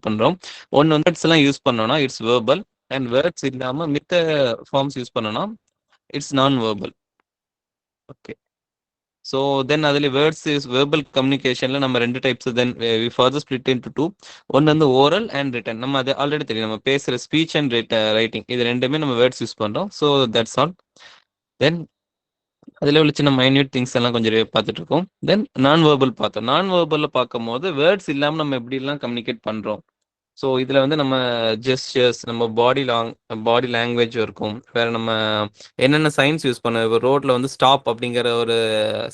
பண்றோம். ஒண்ணு வந்து வேர்ட்ஸ் எல்லாம் யூஸ் பண்ணோம்னா இட்ஸ் வெர்பல், அண்ட் வேர்ட்ஸ் இல்லாம மித்த ஃபார்ம்ஸ் யூஸ் பண்ணோம்னா it's non verbal. Okay. So then அதில் வேர்ட்ஸ் இஸ் வெர்பல் கம்யூனிகேஷன்ல நம்ம ரெண்டு types then we further split into two. ஒன்று வந்து ஓரல் அண்ட் ரிட்டன். நம்ம அது ஆல்ரெடி தெரியும், நம்ம பேசுற ஸ்பீச் அண்ட் ரைட்டிங் இது ரெண்டுமே நம்ம வேர்ட்ஸ் யூஸ் பண்றோம். So that's all. தென் அதில் உள்ள சின்ன மைன்யூட் திங்ஸ் எல்லாம் கொஞ்சம் பார்த்துட்டு இருக்கோம். தென் நான் வெர்பல் பார்த்தோம். நான் வெர்பலில் பார்க்கும்போது வேர்ட்ஸ் இல்லாமல் நம்ம எப்படிலாம் கம்யூனிகேட் பண்ணுறோம். ஸோ இதில் வந்து நம்ம ஜெஸ்டர்ஸ், நம்ம பாடி லாங்குவேஜ் இருக்கும். வேற நம்ம என்னென்ன சைன்ஸ் யூஸ் பண்ண, இப்போ ரோட்ல வந்து ஸ்டாப் அப்படிங்கிற ஒரு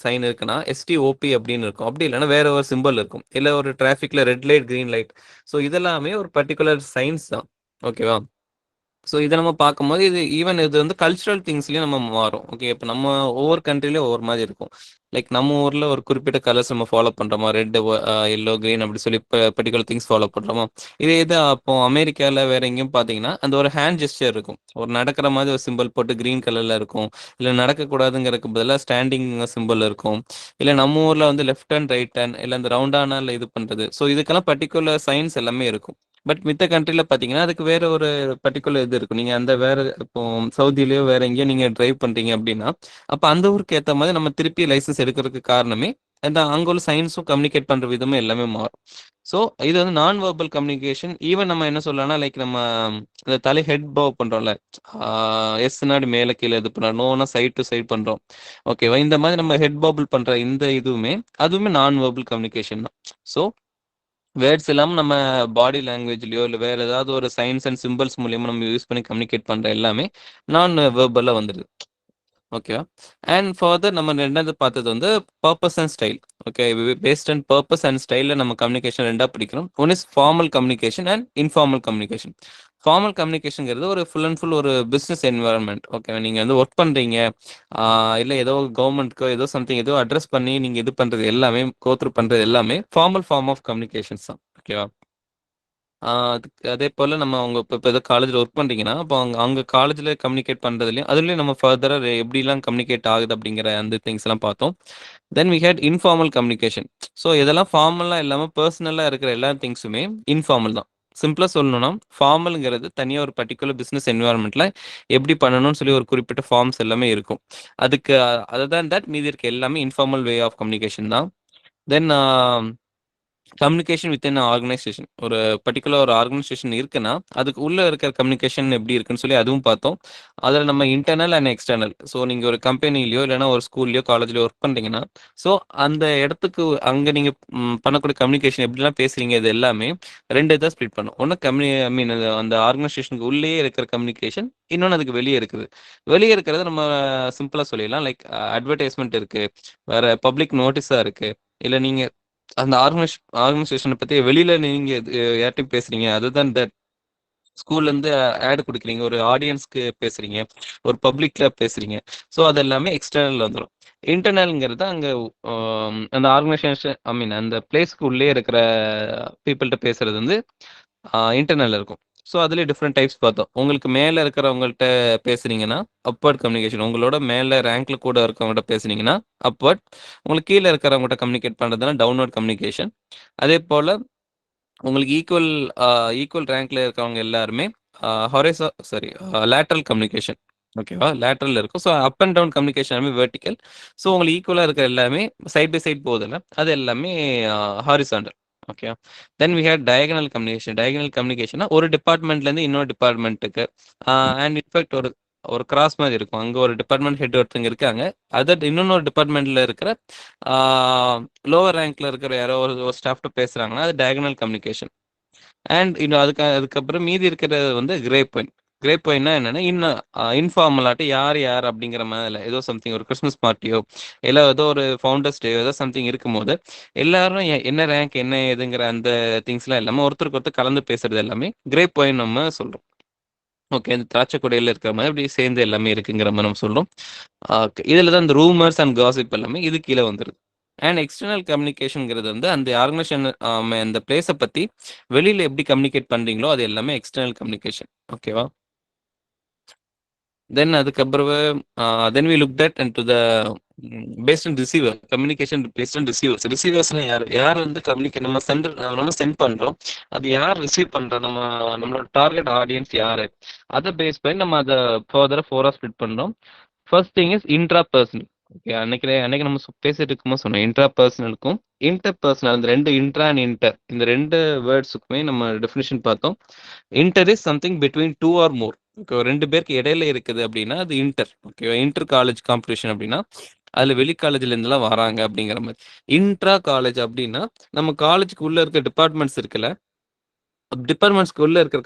சைன் இருக்குன்னா எஸ்டிஓபி அப்படின்னு இருக்கும். அப்படி இல்லைன்னா வேற ஒரு சிம்பிள் இருக்கும். இல்லை ஒரு டிராஃபிக்ல red light green light. So இதெல்லாமே ஒரு பர்டிகுலர் சைன்ஸ் தான். ஓகேவா? ஸோ இதை நம்ம பார்க்கும்போது இது வந்து கல்ச்சுரல் திங்ஸ்லயும் நம்ம மாறும். ஓகே, இப்போ நம்ம ஒவ்வொரு கண்ட்ரிலயும் ஒவ்வொரு மாதிரி இருக்கும். லைக் நம்ம ஊர்ல ஒரு குறிப்பிட்ட கலர்ஸ் நம்ம ஃபாலோ பண்றோமா, ரெட், எல்லோ, கிரீன் அப்படி சொல்லி பர்டிகுலர் திங்ஸ் ஃபாலோ பண்றோமா. இதே இது அப்போ அமெரிக்கால வேற எங்கேயும் பாத்தீங்கன்னா அந்த ஒரு ஹேண்ட் ஜெஸ்டர் இருக்கும். ஒரு நடக்கிற மாதிரி ஒரு சிம்பிள் போட்டு கிரீன் கலர்ல இருக்கும். இல்ல நடக்கக்கூடாதுங்கிறதுக்கு பதிலாக ஸ்டாண்டிங் சிம்பிள் இருக்கும். இல்ல நம்ம ஊர்ல வந்து லெஃப்ட் ஹேண்ட், ரைட் ஹேண்ட், இல்ல இந்த ரவுண்டான இது பண்றது. ஸோ இதுக்கெல்லாம் பர்டிகுலர் சயின்ஸ் எல்லாமே இருக்கும். பட் மித்த கண்ட்ரில பாத்தீங்கன்னா அதுக்கு வேற ஒரு பர்டிகுலர் இது இருக்கும். நீங்க அந்த வேற இப்போ சவுதிலயோ வேற எங்கேயோ நீங்க டிரைவ் பண்றீங்க அப்படின்னா, அப்ப அந்த ஊருக்கு ஏத்த மாதிரி நம்ம திருப்பி லைசன்ஸ் எடுக்கிறதுக்கு காரணமே அந்த அங்க உள்ள சயின்ஸும் கம்யூனிகேட் பண்ற விதமும் எல்லாமே மாறும். ஸோ இது வந்து நான் வெர்பல் கம்யூனிகேஷன். ஈவன் நம்ம என்ன சொல்லலாம்னா லைக் நம்ம இந்த தலை ஹெட் பவ் பண்றோம்ல, எஸ்னாடி மேல கீழே இது பண்றோம், நோனா சைட் டு சைட் பண்றோம். ஓகேவா? இந்த மாதிரி நம்ம ஹெட் பபிள் பண்ற இந்த அதுவுமே நான் வெர்பல் கம்யூனிகேஷன் தான். ஸோ வேர்ட்ஸ் இல்லாம நம்ம பாடி லாங்குவேஜ்லயோ இல்ல வேற ஏதாவது ஒரு சைன்ஸ் அண்ட் சிம்பிள்ஸ் மூலியமா நம்ம யூஸ் பண்ணி கம்யூனிகேட் பண்ற எல்லாமே நான் வெர்பல்ல வந்துடுது. ஓகேவா? அண்ட் ஃபர்தர் நம்ம ரெண்டாவது பார்த்தது வந்து purpose and style. Okay, based and purpose and ஸ்டைல்ல நம்ம கம்யூனிகேஷன் ரெண்டா பிடிக்கிறோம். One is formal communication and informal communication. Formal கம்யூனிகேஷன்ங்கிறது ஒரு ஃபுல் அண்ட் ஃபுல் ஒரு பிசினஸ் என்வரன்மெண்ட். ஓகே, நீங்க வந்து ஒர்க் பண்றீங்க, இல்ல ஏதோ கவர்மெண்ட்க்கோ ஏதோ சம்திங் ஏதோ அட்ரஸ் பண்ணி நீங்க இது பண்றது எல்லாமே, கோத்ரூ பண்றது எல்லாமே ஃபார்மல் ஃபார்ம் ஆஃப் கம்யூனிகேஷன்ஸ் தான். ஓகேவா? அதுக்கு அதே போல நம்ம அவங்க இப்போ ஏதோ காலேஜ்ல ஒர்க் பண்றீங்கன்னா, அப்போ அங்க அங்க காலேஜ்ல கம்யூனிகேட் பண்றதுலயும் அதுலயும் நம்ம ஃபர்தரா எப்படிலாம் கம்யூனிகேட் ஆகுது அப்படிங்கிற அந்த திங்ஸ் எல்லாம் பார்த்தோம். Then we had informal communication. So இதெல்லாம் ஃபார்மலா இல்லாம பர்சனலா இருக்கிற எல்லா திங்ஸுமே இன்ஃபார்மல் தான். சிம்பிளா சொல்லணும்னா ஃபார்மல்ங்கிறது தனியா ஒரு பர்ட்டிகுலர் பிசினஸ் என்விரான்மெண்ட்ல எப்படி பண்ணணும்னு சொல்லி ஒரு குறிப்பிட்ட ஃபார்ம்ஸ் எல்லாமே இருக்கும். அதுக்கு அதர் தேன் தட் மீதி இருக்க எல்லாமே இன்ஃபார்மல் வே ஆஃப் கம்யூனிகேஷன் தான். தென் கம்யூனிகேஷன் வித்தின் ஆர்கனைசேஷன். ஒரு பர்ட்டிகுலர் ஒரு ஆர்கனைசேஷன் இருக்குன்னா அதுக்கு உள்ள இருக்கிற கம்யூனிகேஷன் எப்படி இருக்குன்னு சொல்லி அதுவும் பார்த்தோம். அதில் நம்ம இன்டர்னல் அண்ட் எக்ஸ்டர்னல். ஸோ நீங்கள் ஒரு கம்பெனிலையோ இல்லைன்னா ஒரு ஸ்கூல்லையோ காலேஜ்லையோ ஒர்க் பண்ணுறீங்கன்னா, ஸோ அந்த இடத்துக்கு அங்கே நீங்கள் பண்ணக்கூடிய கம்யூனிகேஷன் எப்படிலாம் பேசுறீங்க, இது எல்லாமே ரெண்டு இதாக ஸ்ப்ளிட் பண்ணும். ஒன்று ஐ மீன் அந்த ஆர்கனைசேஷனுக்கு உள்ளேயே இருக்கிற கம்யூனிகேஷன், இன்னொன்று அதுக்கு வெளியே இருக்குது. வெளியே இருக்கிறது நம்ம சிம்பிளாக சொல்லிடலாம். லைக் அட்வர்டைஸ்மெண்ட் இருக்கு, வேற பப்ளிக் நோட்டீஸாக இருக்கு, இல்லை நீங்கள் அந்த ஆர்கனைசேஷனை பத்தி வெளியில நீங்க யார்கிட்டயும் பேசுறீங்க. அதுதான் இந்த ஸ்கூல்ல இருந்து ஆட் கொடுக்குறீங்க, ஒரு ஆடியன்ஸ்க்கு பேசுறீங்க, ஒரு பப்ளிக்ல பேசுறீங்க. ஸோ அது எல்லாமே எக்ஸ்டர்னல் வந்துடும். இன்டர்னல்ங்கிறது அங்க அந்த ஆர்கனைசேஷன் ஐ மீன் அந்த பிளேஸ்க்கு உள்ளே இருக்கிற பீப்புள்கிட்ட பேசுறது வந்து இன்டர்னல் இருக்கும். ஸோ அதுலேயே டிஃப்ரெண்ட் டைப்ஸ் பார்த்தோம். உங்களுக்கு மேலே இருக்கிறவங்கள்ட்ட பேசுனீங்கன்னா அப்வர்ட் கம்யூனிகேஷன். உங்களோட மேலே ரேங்க்ல கூட இருக்கவங்கள்ட்ட பேசுனீங்கன்னா அப்வர்ட். உங்களுக்கு கீழே இருக்கிறவங்ககிட்ட கம்யூனிகேட் பண்ணுறதுனா டவுன்வர்ட் கம்யூனிகேஷன். அதே போல் உங்களுக்கு ஈக்குவல் ரேங்க்ல இருக்கவங்க எல்லாருமே ஹொரைசா சாரி லேட்ரல் கம்யூனிகேஷன். ஓகேவா? லேட்ரல் இருக்கும். So up and down communication எல்லாமே வெர்டிக்கல். ஸோ உங்களுக்கு ஈக்குவலாக இருக்கிற எல்லாமே சைட் பை சைட் போகுதுல்ல, அது எல்லாமே horizontal. Okay. Then we had diagonal communication. Diagonal கம்யூனிகேஷன்னா ஒரு டிபார்ட்மெண்ட்லேருந்து இன்னொரு டிபார்ட்மெண்ட்டுக்கு அண்ட் இன்ஃபேக்ட் ஒரு ஒரு கிராஸ் மாதிரி இருக்கும். அங்கே ஒரு டிபார்ட்மெண்ட் ஹெட் ஒருத்தங்க இருக்காங்க, அதர் இன்னொரு டிபார்ட்மெண்ட்ல இருக்கிற லோவர் ரேங்க்ல இருக்கிற யாரோ ஒரு ஸ்டாஃப்ட்ட பேசுறாங்கன்னா அது டயகனல் கம்யூனிகேஷன். அண்ட் இன்னும் அதுக்கப்புறம் மீதி இருக்கிறது வந்து கிரே பாயிண்ட். கிரே பாயிண்ட்னா என்னன்னா இன்னும் இன்ஃபார்மலாட்டு யார் யார் அப்படிங்கிற மாதிரி ஏதோ சம்திங் ஒரு கிறிஸ்மஸ் பார்ட்டியோ இல்லை ஏதோ ஒரு ஃபவுண்டர்ஸ் டே ஏதோ சம்திங் இருக்கும்போது எல்லாரும் என்ன ரேங்க் என்ன ஏதுங்கிற அந்த திங்ஸ்லாம் எல்லாமே ஒருத்தருக்கு ஒருத்தர் கலந்து பேசுறது எல்லாமே கிரே பாயிண்ட் நம்ம சொல்றோம். ஓகே, இந்த திராட்சை கொடையில இருக்கிற மாதிரி அப்படி சேர்ந்து எல்லாமே இருக்குங்கிற மாதிரி நம்ம சொல்றோம். இதுல தான் இந்த ரூமர்ஸ் அண்ட் காசிப் எல்லாமே இது கீழே வந்துருது. அண்ட் எக்ஸ்டர்னல் கம்யூனிகேஷன்ங்கிறது வந்து அந்த ஆர்கனைசேஷன் அந்த பிளேஸை பத்தி வெளியில எப்படி கம்யூனிகேட் பண்றீங்களோ அது எல்லாமே எக்ஸ்டர்னல் கம்யூனிகேஷன். ஓகேவா? தென் அதுக்கப்புறம் then we look that into the based on receiver, communication based on receivers. ரிசீவர்ஸ்னா யார் யார் வந்து கம்யூனிகேட் நம்ம நம்ம சென்ட் பண்றோம், அது யார் ரிசீவ் பண்றோம், நம்மளோட டார்கெட் ஆடியன்ஸ் யாரு, அதை பேஸ் பண்ணி நம்ம அதை ஃபர்தரா ஃபோரா ஸ்பிளிட் பண்றோம். First thing is intra personal. Okay, அன்னைக்கு நம்ம பேசிட்டு இருக்கும்போது சொன்னோம் இன்ட்ரா பர்சனலுக்கும் இன்டர் பர்சனல், அந்த ரெண்டு இன்ட்ரா அண்ட் இன்டர், இந்த ரெண்டு வேர்ட்ஸுக்குமே நம்ம டெஃபினிஷன் பார்த்தோம். Inter is something between two or more. Okay, ரெண்டு பேருக்கு இடையில இருக்குது அப்படின்னா அது inter. Okay, inter college competition அப்படின்னா அதுல வெளி காலேஜ்ல இருந்துலாம் வராங்க அப்படிங்கிற மாதிரி. இன்ட்ரா காலேஜ் அப்படின்னா நம்ம காலேஜுக்கு உள்ள இருக்க டிபார்ட்மெண்ட்ஸ் இருக்குல்ல, டிபார்ட்மெண்ட்ஸ்க்குள்ள இருக்கிற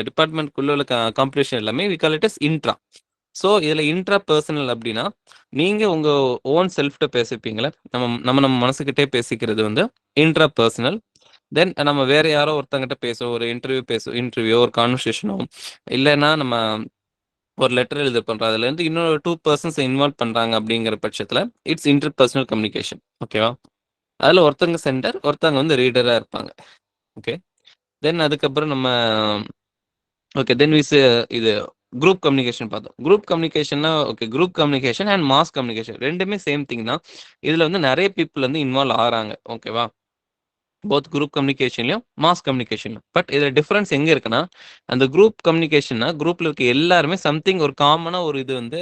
டிபார்ட்மெண்ட்குள்ள உள்ள காம்படிஷன் எல்லாமே we call it as intra. So இதுல இன்ட்ரா பர்சனல் அப்படின்னா நீங்க உங்க ஓன் செல்ஃப்ட பேசிப்பீங்களே, நம்ம நம்ம நம்ம மனசுக்கிட்டே பேசிக்கிறது வந்து இன்ட்ரா பர்சனல். தென் நம்ம வேற யாரோ ஒருத்தங்கிட்ட பேசுவோம், ஒரு இன்டர்வியூ ஒரு கான்வர்சேஷனோ, இல்லைன்னா நம்ம ஒரு லெட்டர் எழுத பண்றோம், அதுல இருந்து இன்னொரு டூ பர்சன்ஸ் இன்வால்வ் பண்றாங்க அப்படிங்கிற பட்சத்துல இட்ஸ் இன்டர் பர்சனல் கம்யூனிகேஷன். ஓகேவா? அதுல ஒருத்தங்க சென்டர், ஒருத்தங்க வந்து ரீடரா இருப்பாங்க. ஓகே, தென் அதுக்கப்புறம் நம்ம ஓகே தென் இது குரூப் கம்யூனிகேஷன் பார்த்தோம். குரூப் கம்யூனிகேஷன்னா okay, group communication and mass communication ரெண்டுமே சேம் திங் தான். இதுல வந்து நிறைய பீப்புள் வந்து இன்வால்வ் ஆகிறாங்க. ஓகேவா? போத் குரூப் கம்யூனிகேஷன்லயும் மாஸ் கம்யூனிகேஷன்லயும். பட் இதுல டிஃபரன்ஸ் எங்க இருக்குன்னா, அந்த குரூப் கம்யூனிகேஷன்னா குரூப்ல இருக்க எல்லாருமே சம்திங் ஒரு காமனா ஒரு இது வந்து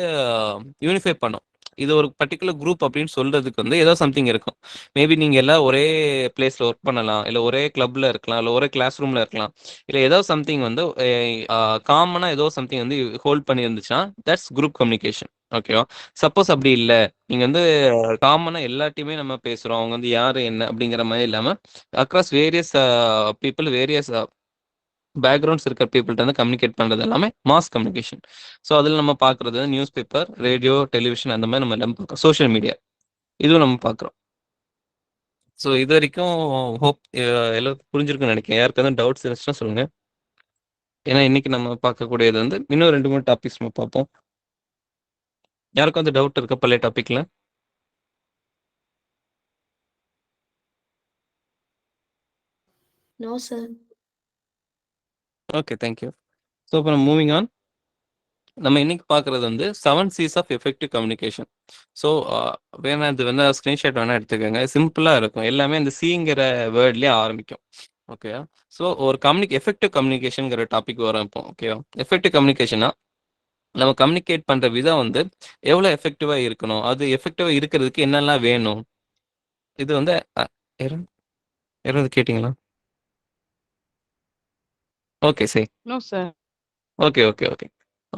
யூனிஃபை பண்ணும். இது ஒரு பர்டிகுலர் குரூப் அப்படின்னு சொல்றதுக்கு வந்து ஏதோ சம்திங் இருக்கும். மேபி நீங்க எல்லாம் ஒரே பிளேஸ்ல ஒர்க் பண்ணலாம், இல்ல ஒரே கிளப்ல இருக்கலாம், இல்ல ஒரே கிளாஸ் ரூம்ல இருக்கலாம், இல்ல ஏதோ சம்திங் வந்து காமனா ஏதோ சம்திங் வந்து ஹோல்ட் பண்ணி இருந்துச்சுன்னா தட்ஸ் குரூப் கம்யூனிகேஷன். ஓகேவா? சப்போஸ் அப்படி இல்ல, நீங்க வந்து காமனா எல்லாத்தையுமே நம்ம பேசுறோம், அவங்க வந்து யாரு என்ன அப்படிங்கிற மாதிரி இல்லாம across various people, various backgrounds இருக்கிற பீப்புள்கிட்ட வந்து கம்யூனிகேட் பண்றது எல்லாமே மாஸ் கம்யூனிகேஷன். ஸோ அதில் நம்ம பார்க்குறது நியூஸ் பேப்பர், ரேடியோ, டெலிவிஷன், அந்த மாதிரி நம்ம எல்லாம் பார்க்குறோம். சோஷியல் மீடியா இதுவும் நம்ம பார்க்குறோம். ஸோ இது வரைக்கும் ஹோப் எல்லாருக்கும் புரிஞ்சிருக்குன்னு நினைக்கிறேன். யாருக்கு எதாவது டவுட்ஸ் இருந்துச்சுன்னா சொல்லுங்க. ஏன்னா இன்னைக்கு நம்ம பார்க்கக்கூடியது வந்து இன்னும் 2 3 டாபிக்ஸ் நம்ம பார்ப்போம். யாருக்கும் வந்து டவுட் இருக்கா பழைய டாபிக்ல? No, sir. Okay, thank you. So இப்போ நம்ம மூவிங் ஆன். நம்ம இன்னைக்கு பார்க்குறது வந்து 7 C's of effective communication. So வேணா இது வந்து ஸ்க்ரீன்ஷாட் வேணா எடுத்துக்கோங்க. சிம்பிளாக இருக்கும், எல்லாமே இந்த சிங்கிற வேர்ட்லேயே ஆரம்பிக்கும். ஓகேவா? ஸோ ஒரு எஃபெக்டிவ் கம்யூனிகேஷனுங்கிற டாபிக் வரும் இப்போ. ஓகேவா? எஃபெக்டிவ் கம்யூனிகேஷனா நம்ம கம்யூனிகேட் பண்ணுற விதம் வந்து எவ்வளோ எஃபெக்டிவாக இருக்கணும், அது எஃபெக்டிவாக இருக்கிறதுக்கு என்னெல்லாம் வேணும், இது வந்து யாராவது கேட்டிங்களா? ஓகே, சரி. No, sir. Okay, okay, okay,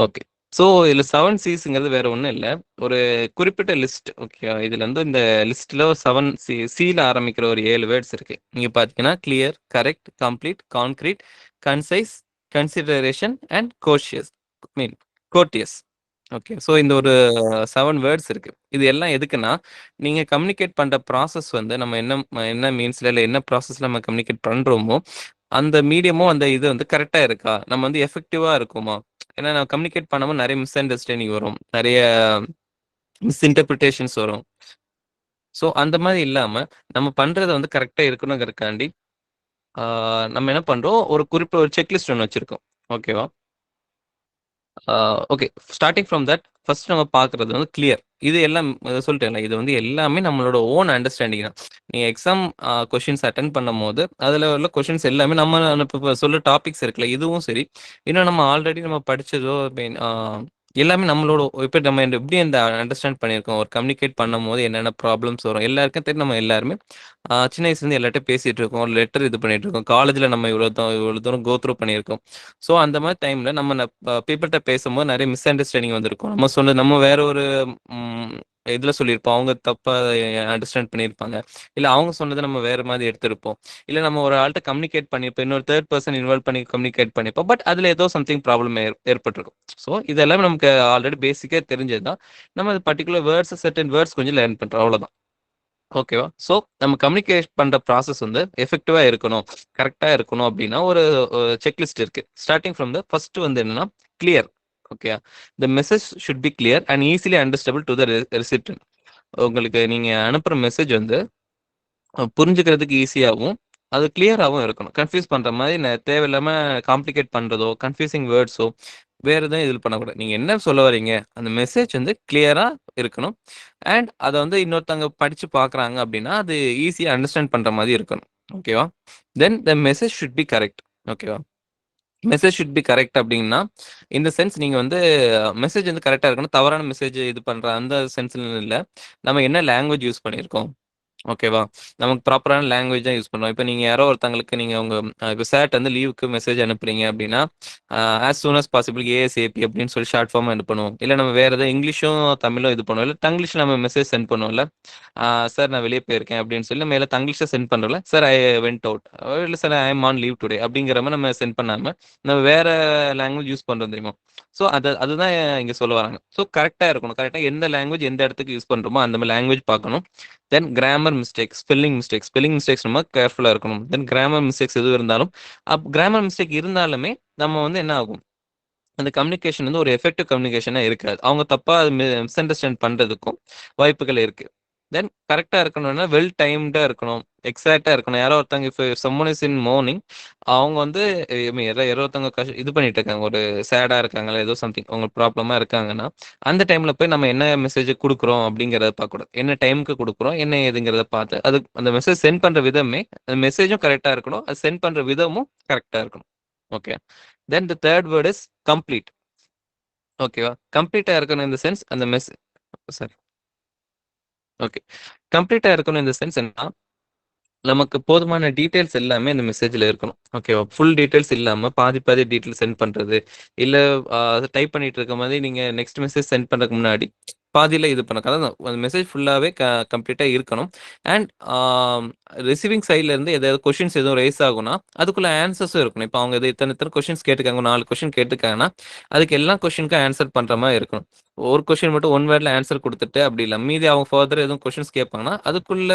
okay. So இதில் 7 Cஸ்ங்கிறது வேற ஒன்றும் இல்லை, ஒரு குறிப்பிட்ட லிஸ்ட். ஓகே, இதுல வந்து இந்த லிஸ்ட்ல 7 Cல ஆரம்பிக்கிற ஒரு 7 வேர்ட்ஸ் இருக்கு. நீங்க பார்த்தீங்கன்னா clear, correct, complete, concrete, concise, consideration and courteous, mean courteous. Okay, so இந்த ஒரு 7 வேர்ட்ஸ் இருக்கு. இது எல்லாம் எதுக்குன்னா, நீங்க கம்யூனிகேட் பண்ற ப்ராசஸ் வந்து நம்ம என்ன மீன்ஸ்ல இல்லை என்ன ப்ராசஸ்ல நம்ம கம்யூனிகேட் பண்றோமோ அந்த மீடியமும் அந்த இது வந்து கரெக்டா இருக்கா, நம்ம வந்து எஃபெக்டிவா இருக்குமா. ஏன்னா நம்ம கம்யூனிகேட் பண்ணாமல் நிறைய மிஸ் அண்டர்ஸ்டாண்டிங் வரும், நிறைய மிஸ்இன்டர்பிரிட்டேஷன்ஸ் வரும். ஸோ அந்த மாதிரி இல்லாம நம்ம பண்றதை வந்து கரெக்டா இருக்கணுங்கிறதுக்காண்டி நம்ம என்ன பண்றோம், ஒரு குறிப்பிட்ட ஒரு செக்லிஸ்ட் ஒன்று வச்சிருக்கோம். ஓகேவா? Okay, starting from that first நம்ம பார்க்குறது வந்து கிளியர். இது எல்லாம் சொல்லிட்டேன்ல, இது வந்து எல்லாமே நம்மளோட ஓன் அண்டர்ஸ்டாண்டிங் தான். நீங்கள் எக்ஸாம் கொஷின்ஸ் அட்டன் பண்ணும் போது அதில் உள்ள கொஷின்ஸ் எல்லாமே நம்ம இப்போ சொல்ல டாபிக்ஸ் இருக்குல்ல, இதுவும் சரி, இன்னும் நம்ம ஆல்ரெடி நம்ம படித்ததோ எல்லாமே நம்மளோட இப்போ நம்ம எப்படி இந்த அண்டர்ஸ்டாண்ட் பண்ணியிருக்கோம், ஒரு கம்யூனிகேட் பண்ணும் போது என்னென்ன ப்ராப்ளம்ஸ் வரும் எல்லாருக்கும் தெரியும். நம்ம எல்லாருமே சின்ன வயசுலேருந்து எல்லார்ட்டையும் பேசிகிட்டு இருக்கோம், ஒரு லெட்டர் இது பண்ணிட்டு இருக்கோம், காலேஜில் நம்ம இவ்வளோ தூரம் கோ த்ரூ பண்ணியிருக்கோம். ஸோ அந்த மாதிரி டைமில் நம்ம பீப்புள்கிட்ட பேசும்போது நிறைய மிஸ் அண்டர்ஸ்டாண்டிங் வந்திருக்கும். நம்ம சொன்னது நம்ம வேற ஒரு இதில் சொல்லியிருப்போம், அவங்க தப்பாக அண்டர்ஸ்டாண்ட் பண்ணியிருப்பாங்க, இல்லை அவங்க சொன்னதை நம்ம வேற மாதிரி எடுத்திருப்போம், இல்லை நம்ம ஒரு ஆள்கிட்ட கம்யூனிகேட் பண்ணியிருப்போம், இன்னொரு தேர்ட் பர்சன் இன்வால்வ் பண்ணி கம்யூனிகேட் பண்ணியிருப்போம், பட் அதில் ஏதோ சம்திங் ப்ராப்ளம் ஏற்பட்டிருக்கும். ஸோ இதெல்லாம் நமக்கு ஆல்ரெடி பேசிக்காக தெரிஞ்சது தான். நம்ம பர்டிகுலர் வேர்ட்ஸ், செர்டன் வேர்ட்ஸ் கொஞ்சம் லேர்ன் பண்ணுறோம், அவ்வளோதான். ஓகேவா? ஸோ நம்ம கம்யூனிகேட் பண்ற ப்ராசஸ் வந்து எஃபெக்டிவா இருக்கணும், கரெக்டா இருக்கணும் அப்படின்னா ஒரு செக்லிஸ்ட் இருக்கு. ஸ்டார்டிங் ஃப்ரம் த ஃபர்ஸ்ட் வந்து என்னன்னா clear. Okay, the message should be clear and easily understandable to the recipient. உங்களுக்கு நீங்க அனுப்புற மெசேஜ் வந்து புரிஞ்சுக்கிறதுக்கு ஈஸியாகவும் அது கிளியராகவும் இருக்கணும். கன்ஃபியூஸ் பண்ற மாதிரி தேவையில்லாம காம்ப்ளிகேட் பண்றதோ, கன்ஃபியூசிங் வேர்ட்ஸோ, வேற எதுவும் இதில பண்ணக்கூடாது. நீங்க என்ன சொல்ல வரீங்க? அந்த மெசேஜ் வந்து கிளியரா இருக்கணும். அண்ட் அத வந்து இன்னொருத்தவங்க படிச்சு பார்க்குறாங்க அப்டின்னா, அது ஈஸியா அண்டர்ஸ்டாண்ட் பண்ற மாரி இருக்கணும். ஓகேவா? Then the message should be correct. ஓகேவா? மெசேஜ் ஷுட் பி கரெக்ட் அப்டின்னா, இன் த சென்ஸ் நீங்க வந்து மெசேஜ் வந்து கரெக்ட்டா இருக்கணும். தவறான மெசேஜ் இது பண்ற அந்த சென்ஸ்ல இல்ல. நம்ம என்ன லாங்குவேஜ் யூஸ் பண்ணியிருக்கோம்? ஓகேவா? நமக்கு ப்ராப்பரான லாங்குவேஜ் தான் யூஸ் பண்ணுவோம். இப்ப நீங்க யாரோ ஒருத்தங்களுக்கு நீங்க உங்க இப்ப சார்ட்ட வந்து லீவுக்கு மெசேஜ் அனுப்புறீங்க அப்டின்னா, as soon as possible ASAP அப்டின்னு சொல்லி ஷார்ட் ஃபார்மா அனுப்பணும். இல்ல நம்ம வேற ஏதாவது இங்கிலீஷும், தமிழும் இது பண்ணுவோம். இல்ல தங்கிலீஷ்ல நம்ம மெசேஜ் சென்ட் பண்ணுவோம்ல. சார் நான் வெளிய போயிருக்கேன் அப்டின்னு சொல்லி நம்ம எல்லா தங்கிலீஷ்ல சென்ட் பண்றோம்ல. Sir I went out. இல்ல sir I am on leave today அப்டிங்கிற மாரி நம்ம சென்ட் பண்ணாம, நம்ம வேற லாங்குவேஜ் யூஸ் பண்றோம் தெரியுமா? ஸோ அதுதான் இங்க சொல்ல வராங்க. ஸோ கரெக்ட்டா இருக்கணும். கரெக்ட்டா எந்த லாங்குவேஜ் எந்த இடத்துக்கு யூஸ் பண்றோமோ அந்த மாரி லாங்குவேஜ் பார்க்கணும். தென் கிராமர் மிஸ்டேக்ஸ், ஸ்பெல்லிங் மிஸ்டேக்ஸ் நம்ம கேர்ஃபுல்லா இருக்கணும். தென் கிராமர் மிஸ்டேக்ஸ் எதுவும் இருந்தாலும், கிராமர் மிஸ்டேக் இருந்தாலுமே நம்ம வந்து என்ன ஆகும்? அந்த கம்யூனிகேஷன் வந்து ஒரு எஃபெக்டிவ் கம்யூனிகேஷனா இருக்காது. அவங்க தப்பா மிஸ் அண்டர்ஸ்டாண்ட் பண்றதுக்கும் வாய்ப்புகள் இருக்கு. தென் கரெக்ட்டா இருக்கணும்னா, வெல் டைம்டா இருக்கணும். எக்ஸாக்ட்டா இருக்கணும். யாரோ ஒருத்தவங்க if someone is in morning அவங்க வந்து ஐ மீன் யாரோ ஒருத்தவங்க இது பண்ணிட்டு இருக்காங்க. ஒரு சேடா இருக்காங்களா, ஏதோ சம்திங் அவங்க ப்ராப்ளமா இருக்காங்கன்னா, அந்த டைம்ல போய் நம்ம என்ன மெசேஜ் குடுக்குறோம் அப்படிங்கிறத பார்க்கக்கூடாது. என்ன டைம்க்கு குடுக்குறோம், என்ன ஏதுங்கிறத பார்த்து, அது அந்த மெசேஜ் சென்ட் பண்ற விதமே, அந்த மெசேஜும் கரெக்ட்டா இருக்கணும். அது சென்ட் பண்ற விதமும் கரெக்ட்டா இருக்கணும். Okay. Then the 3 word is complete. ஓகேவா? கம்ப்ளீட்டா இருக்கணும் இன் தி சென்ஸ் அந்த சாரி. ஓகே. கம்ப்ளீட்டா இருக்கணும் இன் தி சென்ஸ் என்னன்னா, நமக்கு போதுமான டீட்டெயில்ஸ் எல்லாமே அந்த மெசேஜ்ல இருக்கணும். ஓகேவா? ஃபுல் டீட்டெயில்ஸ் இல்லாம பாதி பாதி டீட்டெயில் சென்ட் பண்றது. இல்ல டைப் பண்ணிட்டு இருக்கும்போதே நீங்க நெக்ஸ்ட் மெசேஜ் சென்ட் பண்றதுக்கு முன்னாடி பாதியில இது பண்ண அதான் அந்த மெசேஜ் ஃபுல்லாவே கம்ப்ளீட்டா இருக்கணும். அண்ட் ரிசீவிங் சைட்ல இருந்து ஏதாவது கொஸ்டின்ஸ் எதுவும் ரைஸ் ஆகும்னா, அதுக்குள்ள ஆன்சர்ஸும் இருக்கணும். இப்ப அவங்க இது இத்தன இத்தன கொஸ்டின்ஸ் கேட்டுருக்காங்க. 4 கொஸ்டின் கேட்டுருக்காங்கன்னா, அதுக்கு எல்லா கொஸ்டினுக்கும் ஆன்சர் பண்ற மாரி இருக்கணும். ஒரு கொஸ்டின் மட்டும் ஒன் வேர்ட்ல ஆன்சர் குடுத்துட்டு அப்படி இல்ல. மீதி அவங்க ஃபர்தர் எதுவும் கொஸ்டின்ஸ் கேட்பாங்கன்னா, அதுக்குள்ள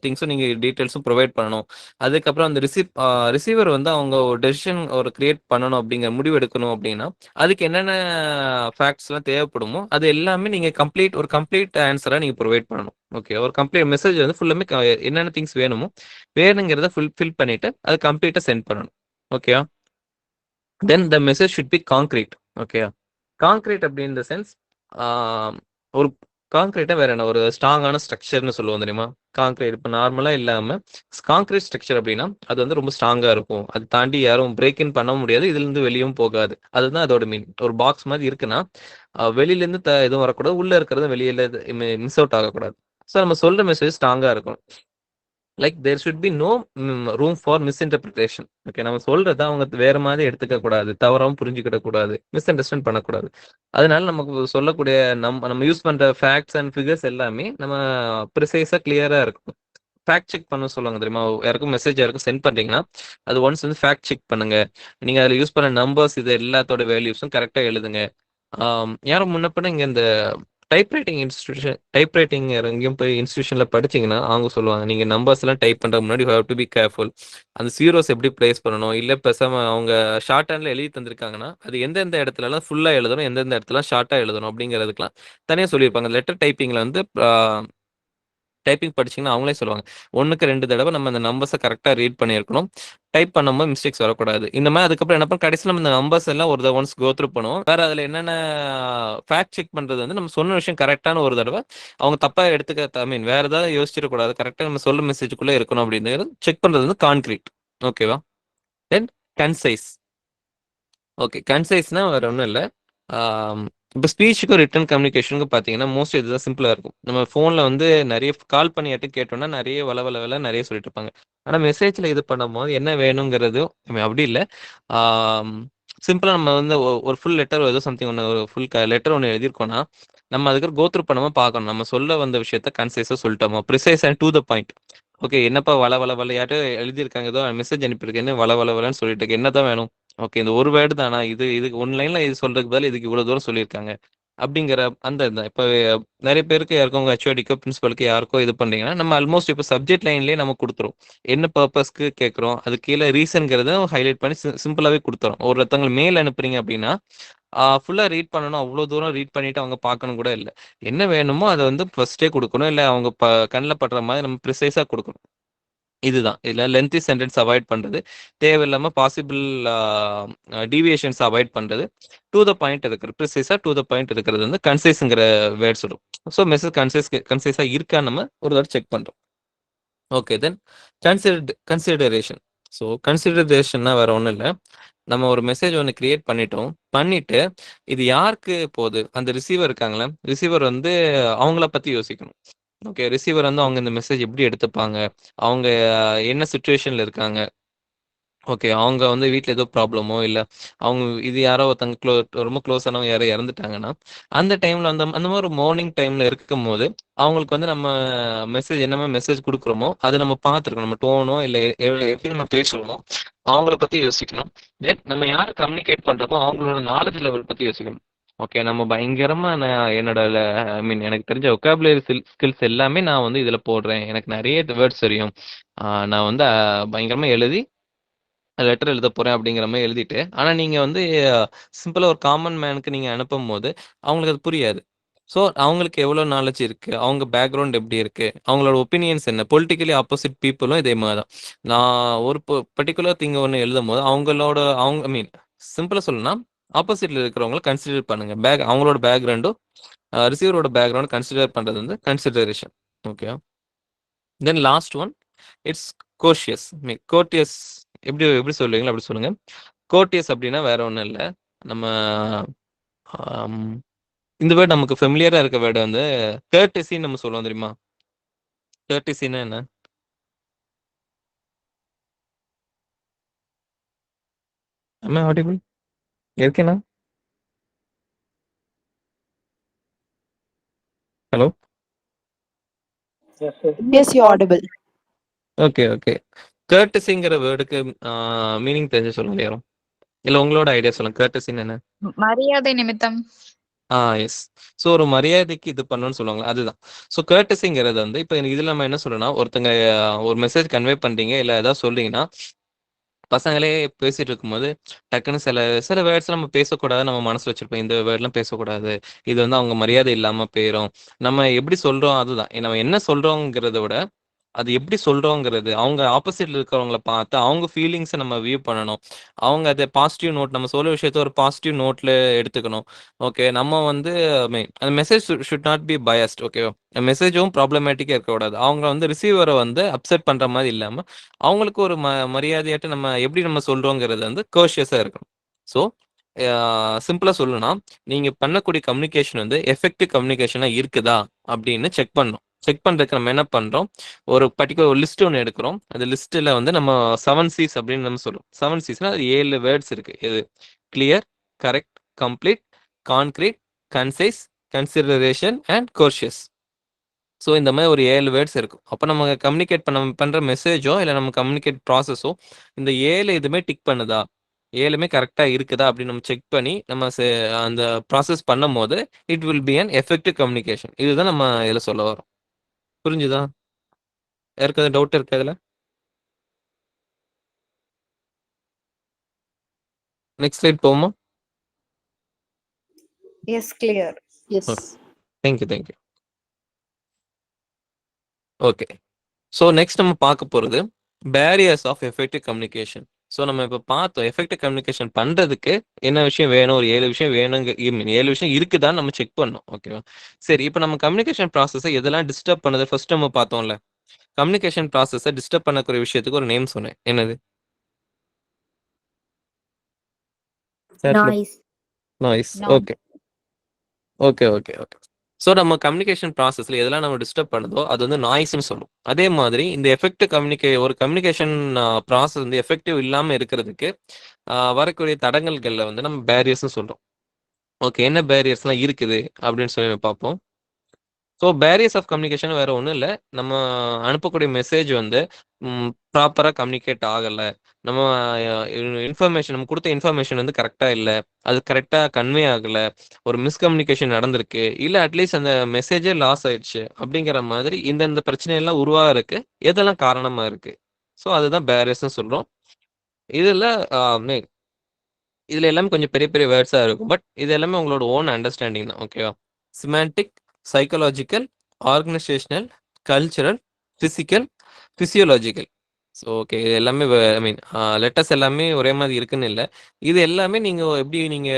திங்ஸும் நீங்க டீட்டெயில்ஸும் ப்ரொவைட் பண்ணணும். அதுக்கப்புறம் அந்த ரிசீவர் வந்து அவங்க ஒரு டெசிஷன் ஒரு கிரியேட் பண்ணணும் அப்படிங்கிற முடிவு எடுக்கணும் அப்படின்னா, அதுக்கு என்னென்ன ஃபேக்ட்ஸ்லாம் தேவைப்படுமோ, அது எல்லாமே நீங்க ஒரு கம்ப்ளீட் ஆன்ஸரா நீங்க ப்ரொவைட் பண்ணணும். ஓகே. ஒரு கம்ப்ளீட் மெசேஜ் வந்து ஃபுல்லுமே என்னென்ன திங்ஸ் வேணுமோ, வேணுங்கிறத ஃபில் பண்ணிட்டு, அது கம்ப்ளீட்டா சென்ட் பண்ணணும். ஓகேவா? Then the message should be concrete. ஓகேயா? கான்கிரீட் அப்படி இன் த சென்ஸ் ஆ ஒரு கான்கிரீட்டா வேற என்ன? ஒரு ஸ்ட்ராங்கான ஸ்ட்ரக்சர்ன்னு சொல்லுவோம் தெரியுமா? கான்கிரீட் இப்ப நார்மலா இல்லாம கான்கிரீட் ஸ்ட்ரக்சர் அப்படின்னா, அது வந்து ரொம்ப ஸ்ட்ராங்கா இருக்கும். அது தாண்டி யாரும் பிரேக் இன் பண்ணவும் முடியாது. இதுலருந்து வெளியவும் போகாது. அதுதான் அதோட மீனிங். ஒரு பாக்ஸ் மாரி இருக்குன்னா, வெளியிலேருந்து எதுவும் வரக்கூடாது. உள்ள இருக்கிறதும் வெளியில மிஸ் அவுட் ஆகக்கூடாது. ஸோ நம்ம சொல்ற மெசேஜ் ஸ்ட்ராங்கா இருக்கும். Like there should be no room for misinterpretation. Okay. நம்ம சொல்றத அவங்க வேற மாதிரி எடுத்துக்க கூடாது. தவறாவும் புரிஞ்சுக்கிட கூடாது. மிஸ் அண்டர்ஸ்டாண்ட் பண்ணக்கூடாது. அதனால நமக்கு சொல்லக்கூடிய நம்ம யூஸ் பண்ற ஃபேக்ட்ஸ் அண்ட் ஃபிகர்ஸ் எல்லாமே நம்ம ப்ரிசைஸா கிளியரா இருக்கும். ஃபேக்ட் செக் பண்ண சொல்லுவாங்க தெரியுமா? யாருக்கும் மெசேஜ் யாருக்கும் சென்ட் பண்றீங்கன்னா, அது ஒன்ஸ் வந்து ஃபேக்ட் செக் பண்ணுங்க. நீங்க அதுல யூஸ் பண்ண நம்பர்ஸ் இது எல்லாத்தோட வேல்யூஸும் கரெக்ட்டா எழுதுங்க. யாரும் முன்ன பின்ன இங்க இந்த டைப் ரைட்டிங் எங்கேயும் போய் இன்ஸ்டிடியூஷன்ல படிச்சீங்கன்னா, அவங்க சொல்லுவாங்க. நீங்க நம்பர்ஸ் எல்லாம் டைப் பண்றதுக்கு முன்னாடி you have to be careful. அந்த ஜீரோஸ் எப்படி பிளேஸ் பண்ணணும்? இல்ல பேசாம அவங்க ஷார்ட் ஹேண்ட்ல எழுதி தந்திருக்காங்கன்னா, அது எந்தெந்த இடத்துலலாம் ஃபுல்லா எழுதணும், எந்தெந்த இடத்துல ஷார்ட்டா எழுதணும் அப்படிங்கிறதுக்கெல்லாம் தனியா சொல்லியிருப்பாங்க. லெட்டர் டைப்பிங்ல வந்து டைப்பிங் படிச்சீங்கன்னா அவங்களே சொல்லுவாங்க. 1க்கு 2 தடவ நம்ம அந்த நம்பர்ஸ கரெக்ட்டா ரீட் பண்ணியிருக்கணும். டைப் பண்ணும்போது மிஸ்டேக்ஸ் வரக்கூடாது. இந்த மாரி அதுக்கப்புறம் என்ன பண்ணும், கடைசில நம்ம இந்த நம்பர்ஸ் எல்லாம் ஒரு ஒன்ஸ் கோ த்ரூ பண்ணுவோம். வேற அதுல என்னென்ன ஃபேக்ட் செக் பண்றது வந்து நம்ம சொன்ன விஷயம் கரெக்ட்டான ஒரு தடவ அவங்க தப்பா எடுத்துக்க ஐ மீன் வேற ஏதாவது யோசிச்சிடக் கூடாது. கரெக்ட்டா நம்ம சொல்ற மெசேஜ்க்குள்ள இருக்கணும் அப்படிங்கிறது செக் பண்றது வந்து கான்கிரீட். ஓகேவா? தென் கன்சைஸ். ஓகே. கன்சைஸ்னா வேற ஒண்ணும் இல்ல. ஆம், இப்ப ஸ்பீச்சுக்கும் ரிட்டன் கம்யூனிகேஷனுக்கும் பார்த்தீங்கன்னா, மோஸ்ட்லி இதுதான் சிம்பிளா இருக்கும். நம்ம ஃபோன்ல வந்து நெறைய கால் பண்ணி யார்ட்டயும் கேட்டோம்னா, நெறைய வளவளன்னு நெறைய சொல்லிட்டு இருப்பாங்க. ஆனா மெசேஜ்ல இது பண்ணும்போது என்ன வேணுங்கிறதும் அப்படி இல்ல. ஆம், சிம்பிளா நம்ம வந்து ஒரு ஃபுல் லெட்டர் ஏதோ சம்திங் ஒண்ணு ஒரு ஃபுல் லெட்டர் ஒண்ணு எழுதியிருக்கோம்னா, நம்ம அதுக்கு கோ த்ரூ பண்ணாம பார்க்கணும். நம்ம சொல்ல வந்த விஷயத்த கன்சைஸா சொல்லிட்டோமா? Precise and to the point. Okay. என்னப்பா வள யார்ட்டயோ எழுதியிருக்காங்க. ஏதோ மெசேஜ் அனுப்பியிருக்கேன். என்ன வளன்னு சொல்லிட்டு இருக்க. என்னதான் வேணும்? ஓகே. இந்த ஒரு வேர்ட் தானா? இதுக்கு 1 லைன்ல இது சொல்றதுக்கு பதிலா இதுக்கு இவ்வளவு தூரம் சொல்லியிருக்காங்க. அப்படிங்கிற அந்த இதுதான். இப்ப நெறைய பேருக்கு யாருக்கோ உங்க ஹெச்ஓடிக்கோ, பிரின்சிபலுக்கு யாருக்கோ இது பண்றீங்கன்னா, நம்ம ஆல்மோஸ்ட் இப்ப சப்ஜெக்ட் லைன்லயே நம்ம குடுத்துருவோம். என்ன பர்ப்பஸ்க்கு கேட்கிறோம். அதுக்கு கீழ ரீசன்ங்கிறத ஹைலைட் பண்ணி சிம்பிளாவே குடுத்துறோம். ஒருத்தவங்களுக்கு மெயில் அனுப்புறீங்க அப்படின்னா, ஃபுல்லா ரீட் பண்ணணும். அவ்ளோ தூரம் ரீட் பண்ணிட்டு அவங்க பார்க்கணும் கூட இல்ல. என்ன வேணுமோ அத வந்து ஃபர்ஸ்ட்டே குடுக்கணும். இல்ல அவங்க கண்ல படுற மாரி நம்ம ப்ரிசைஸா குடுக்கணும். இதுதான். இதுல லென்த்தி சென்டென்ஸ் அவாய்ட் பண்றது, தேவையில்லாம பாசிபிள் டீவியேஷன்ஸ் அவாய்ட் பண்றது, டூ த பாயிண்ட் இருக்கிறது. ப்ரிசைஸா டூ த பாயிண்ட் இருக்கிறது வந்து கன்சைஸ்ங்கிற வேர்ட்ஸ் வரும். ஸோ மெசேஜ் கன்சைஸா இருக்கான்னு நம்ம ஒரு தடவை செக் பண்றோம். ஓகே, தென் கன்சிடரேஷன். ஸோ கன்சிடரேஷன்னா வேற ஒன்றும் இல்லை. நம்ம ஒரு மெசேஜ் ஒன்று கிரியேட் பண்ணிட்டோம். பண்ணிட்டு இது யாருக்கு போகுது? அந்த ரிசீவர் இருக்காங்களே, ரிசீவர் வந்து அவங்கள பத்தி யோசிக்கணும். ஓகே, ரிசீவர் வந்து அவங்க இந்த மெசேஜ் எப்படி எடுத்துப்பாங்க? அவங்க என்ன சிச்சுவேஷன்ல இருக்காங்க? ஓகே, அவங்க வந்து வீட்ல ஏதோ ப்ராப்ளமோ, இல்ல அவங்க இது யாரோ ஒருத்தங்க ரொம்ப க்ளோஸானவங்க யாரோ இறந்துட்டாங்கன்னா, அந்த டைம்ல அந்த அந்த மாரி மார்னிங் டைம்ல இருக்கும்போது, அவங்களுக்கு வந்து நம்ம என்ன மெசேஜ் குடுக்குறோமோ, அத நம்ம பார்த்துருக்கணும். நம்ம டோனோ இல்ல எப்படி நம்ம பேசுறோமோ, அவங்கள பத்தி யோசிக்கணும். தென் நம்ம யார கம்யூனிகேட் பண்றோமோ, அவங்களோட நாலேட்ஜ் லெவல் பத்தி யோசிக்கணும். ஓகே, நம்ம பயங்கரமா என்னோட ஐ மீன் எனக்கு தெரிஞ்ச வொக்காபுலரி ஸ்கில்ஸ் எல்லாமே நான் வந்து இதுல போடுறேன். எனக்கு நெறைய வேர்ட்ஸ் தெரியும். நான் வந்து பயங்கரமா எழுதி லெட்டர் எழுத போறேன் அப்படிங்கிற மாரி எழுதிட்டு, ஆனா நீங்க வந்து சிம்பிளா ஒரு காமன் மேனுக்கு நீங்க அனுப்பும்போது, அவங்களுக்கு அது புரியாது. ஸோ அவங்களுக்கு எவ்வளோ நாலேட்ஜ் இருக்கு? அவங்க பேக்கிரவுண்ட் எப்படி இருக்கு? அவங்களோட ஒப்பீனியன்ஸ் என்ன? பொலிட்டிக்கலி ஆப்போசிட் பீப்பிளும் இதே மாரி தான். நான் ஒரு பர்ட்டிகுலர் திங் ஒண்ணு எழுதும்போது, ஐ மீன் சிம்பிளா சொல்லணும்னா, ஆப்போசிட்ல இருக்கிறவங்கள கன்சிடர் பண்ணுங்க. அவங்களோட பேக்கிரவுண்டும், ரிசீவரோட பேக்கிரவுண்ட் கன்சிடர் பண்றது வந்து consideration. Okay. Then last one, it's courteous. Courteous எப்படி எப்படி சொல்லுவீங்களோ அப்படி சொல்லுங்க. கோர்ட்டியஸ் அப்படின்னா வேற ஒண்ணும் இல்ல. நம்ம ஆம், இந்த வேர்ட் நமக்கு ஃபெமிலியரா இருக்க வேர்டு வந்து கர்டெசின்னு நம்ம சொல்லுவோம் தெரியுமா? கர்டெசின்னா என்ன? am I audible? இருக்கேனா? Hello. Yes, you're audible. Okay, okay. கர்டெசிங்கிற வேர்டுக்கு மீனிங் தெரிஞ்சு சொல்லுங்க யாரும். இல்ல உங்களோட ஐடியா சொல்லுங்க. கர்டெசின்னு என்ன? மரியாதை நிமித்தம். எஸ். ஸோ ஒரு மரியாதைக்கு இது பண்ணணும்னு சொல்லுவாங்கல்ல, அதுதான். ஸோ கர்ட்டஸிங்கிறது வந்து இப்ப இதுல நம்ம என்ன சொல்றோம்னா, ஒருத்தங்க ஒரு மெசேஜ் கன்வே பண்றீங்க, இல்ல ஏதாவது சொல்றீங்கன்னா, பசங்களே பேசிட்டு இருக்கும்போது, டக்குன்னு சில சில வேர்ட்ஸ் நம்ம பேசக்கூடாது நம்ம மனசுல வச்சிருப்போம். இந்த வேர்ட்லாம் பேசக்கூடாது. இது வந்து அவங்க மரியாதை இல்லாம போயிரும். நம்ம எப்படி சொல்றோம் அதுதான். நம்ம என்ன சொல்றோங்கிறத விட அது எப்படி சொல்றோங்கிறது, அவங்க ஆப்போசிட்ல இருக்கிறவங்கள பார்த்து, அவங்க ஃபீலிங்ஸ நம்ம வியூ பண்ணணும். அவங்க அத பாசிட்டிவ் நோட் நம்ம சொல்ற விஷயத்த ஒரு பாசிட்டிவ் நோட்ல எடுத்துக்கணும். ஓகே. நம்ம வந்து ஐ மீன் அந்த message should not be biased. ஓகேவா? மெசேஜும் ப்ராப்ளமேட்டிக்கா இருக்கக்கூடாது. அவங்க வந்து ரிசீவர வந்து அப்செட் பண்ற மாரி இல்லாம, அவங்களுக்கு ஒரு மரியாதையாட்ட நம்ம எப்படி நம்ம சொல்றோங்கிறது வந்து கோர்ஷியஸா இருக்கணும். ஸோ சிம்பிளா சொல்லணும்னா, நீங்க பண்ணக்கூடிய கம்யூனிகேஷன் வந்து எஃபெக்டிவ் கம்யூனிகேஷனா இருக்குதா? அப்படின்னு செக் பண்ணணும். செக் பண்றதுக்கு நம்ம என்ன பண்றோம்? ஒரு பர்ட்டிகுலர் லிஸ்ட் ஒண்ணு எடுக்கிறோம். அந்த லிஸ்ட்ல வந்து நம்ம 7 சிஸ் அப்படின்னு நம்ம சொல்றோம். 7 சிஸ்னா அது 7 வேர்ட்ஸ் இருக்கு. எது? Clear, correct, complete, concrete, concise, consideration and courteous. So இந்த மாதிரி ஒரு 7 வேர்ட்ஸ் இருக்கும். அப்போ நம்ம கம்யூனிகேட் பண்ற மெசேஜோ இல்லை நம்ம கம்யூனிகேட் ப்ராசஸோ இந்த 7 இதுமே டிக் பண்ணுதா? 7மே கரெக்டா இருக்குதா அப்படின்னு நம்ம செக் பண்ணி நம்ம அந்த ப்ராசஸ் பண்ணும்போது it will be an effective communication. இதுதான் நம்ம இதில் சொல்ல வரோம். புரிஞ்சுதா? யாருக்காவது டவுட் இருக்கா இதுல? நெக்ஸ்ட் ஸ்லைட் போவோமா? Yes, clear. Yes. Thank you, thank you. Okay. So next நம்ம பார்க்க போகிறது barriers of effective communication. So நம்ம இப்போ பார்த்தோம் எஃபெக்டிவ் கம்யூனிகேஷன் பண்ணுறதுக்கு என்ன விஷயம் வேணும், ஒரு 7 விஷயம் வேணுங்க. 7 விஷயம் இருக்குதான்னு நம்ம செக் பண்ணணும். ஓகேவா? சரி, இப்போ நம்ம கம்யூனிகேஷன் ப்ராசஸை எதெல்லாம் டிஸ்டர்ப் பண்ணுது ஃபர்ஸ்ட் நம்ம பார்த்தோம்ல. கம்யூனிகேஷன் ப்ராசஸை டிஸ்டர்ப் பண்ணக்கூடிய விஷயத்துக்கு ஒரு நேம் சொன்னேன். என்னது? Noise. Noise. Noise. Okay, okay, okay, okay. So நம்ம கம்யூனிகேஷன் ப்ராசஸ்ல எதெல்லாம் நம்ம டிஸ்டர்ப் பண்ணுதோ அது வந்து நாய்ஸ்ன்னு சொல்லும். அதே மாதிரி இந்த எஃபெக்டிவ் ஒரு கம்யூனிகேஷன் ப்ராசஸ் வந்து எஃபெக்டிவ் இல்லாமல் இருக்கிறதுக்கு வரக்கூடிய தடங்கல்கள்ல வந்து நம்ம பேரியர்ஸ்னு சொல்றோம். ஓகே, என்ன பேரியர்ஸ்லாம் இருக்குது அப்படின்னு சொல்லி நம்ம பார்ப்போம். ஸோ பேரியர்ஸ் ஆஃப் கம்யூனிகேஷன் வேற ஒன்றும் இல்லை. நம்ம அனுப்பக்கூடிய மெசேஜ் வந்து ப்ராப்பராக கம்யூனிகேட் ஆகலை. நம்ம இன்ஃபர்மேஷன் நம்ம கொடுத்த இன்ஃபர்மேஷன் வந்து கரெக்டாக இல்லை. அது கரெக்டாக கன்வே ஆகலை. ஒரு மிஸ்கம்யூனிகேஷன் நடந்திருக்கு. இல்லை அட்லீஸ்ட் அந்த மெசேஜே லாஸ் ஆயிடுச்சு. அப்படிங்கிற மாதிரி இந்த பிரச்சனையெல்லாம் உருவாகிறதுக்கு எதெல்லாம் காரணமாக இருக்கு. ஸோ அதுதான் பேரியர்ஸ்னு சொல்கிறோம். இதில் இதுல எல்லாமே கொஞ்சம் பெரிய பெரிய வேர்ட்ஸா இருக்கும். பட் இது எல்லாமே உங்களோட ஓன் அண்டர்ஸ்டாண்டிங் தான். ஓகேவா? Semantic, psychological, organisational, cultural, physical, physiological. So okay. இது எல்லாமே ஐ மீன் லெட்டர்ஸ் எல்லாமே ஒரே மாதிரி இருக்குன்னு இல்ல. இது எல்லாமே நீங்க எப்படி நீங்க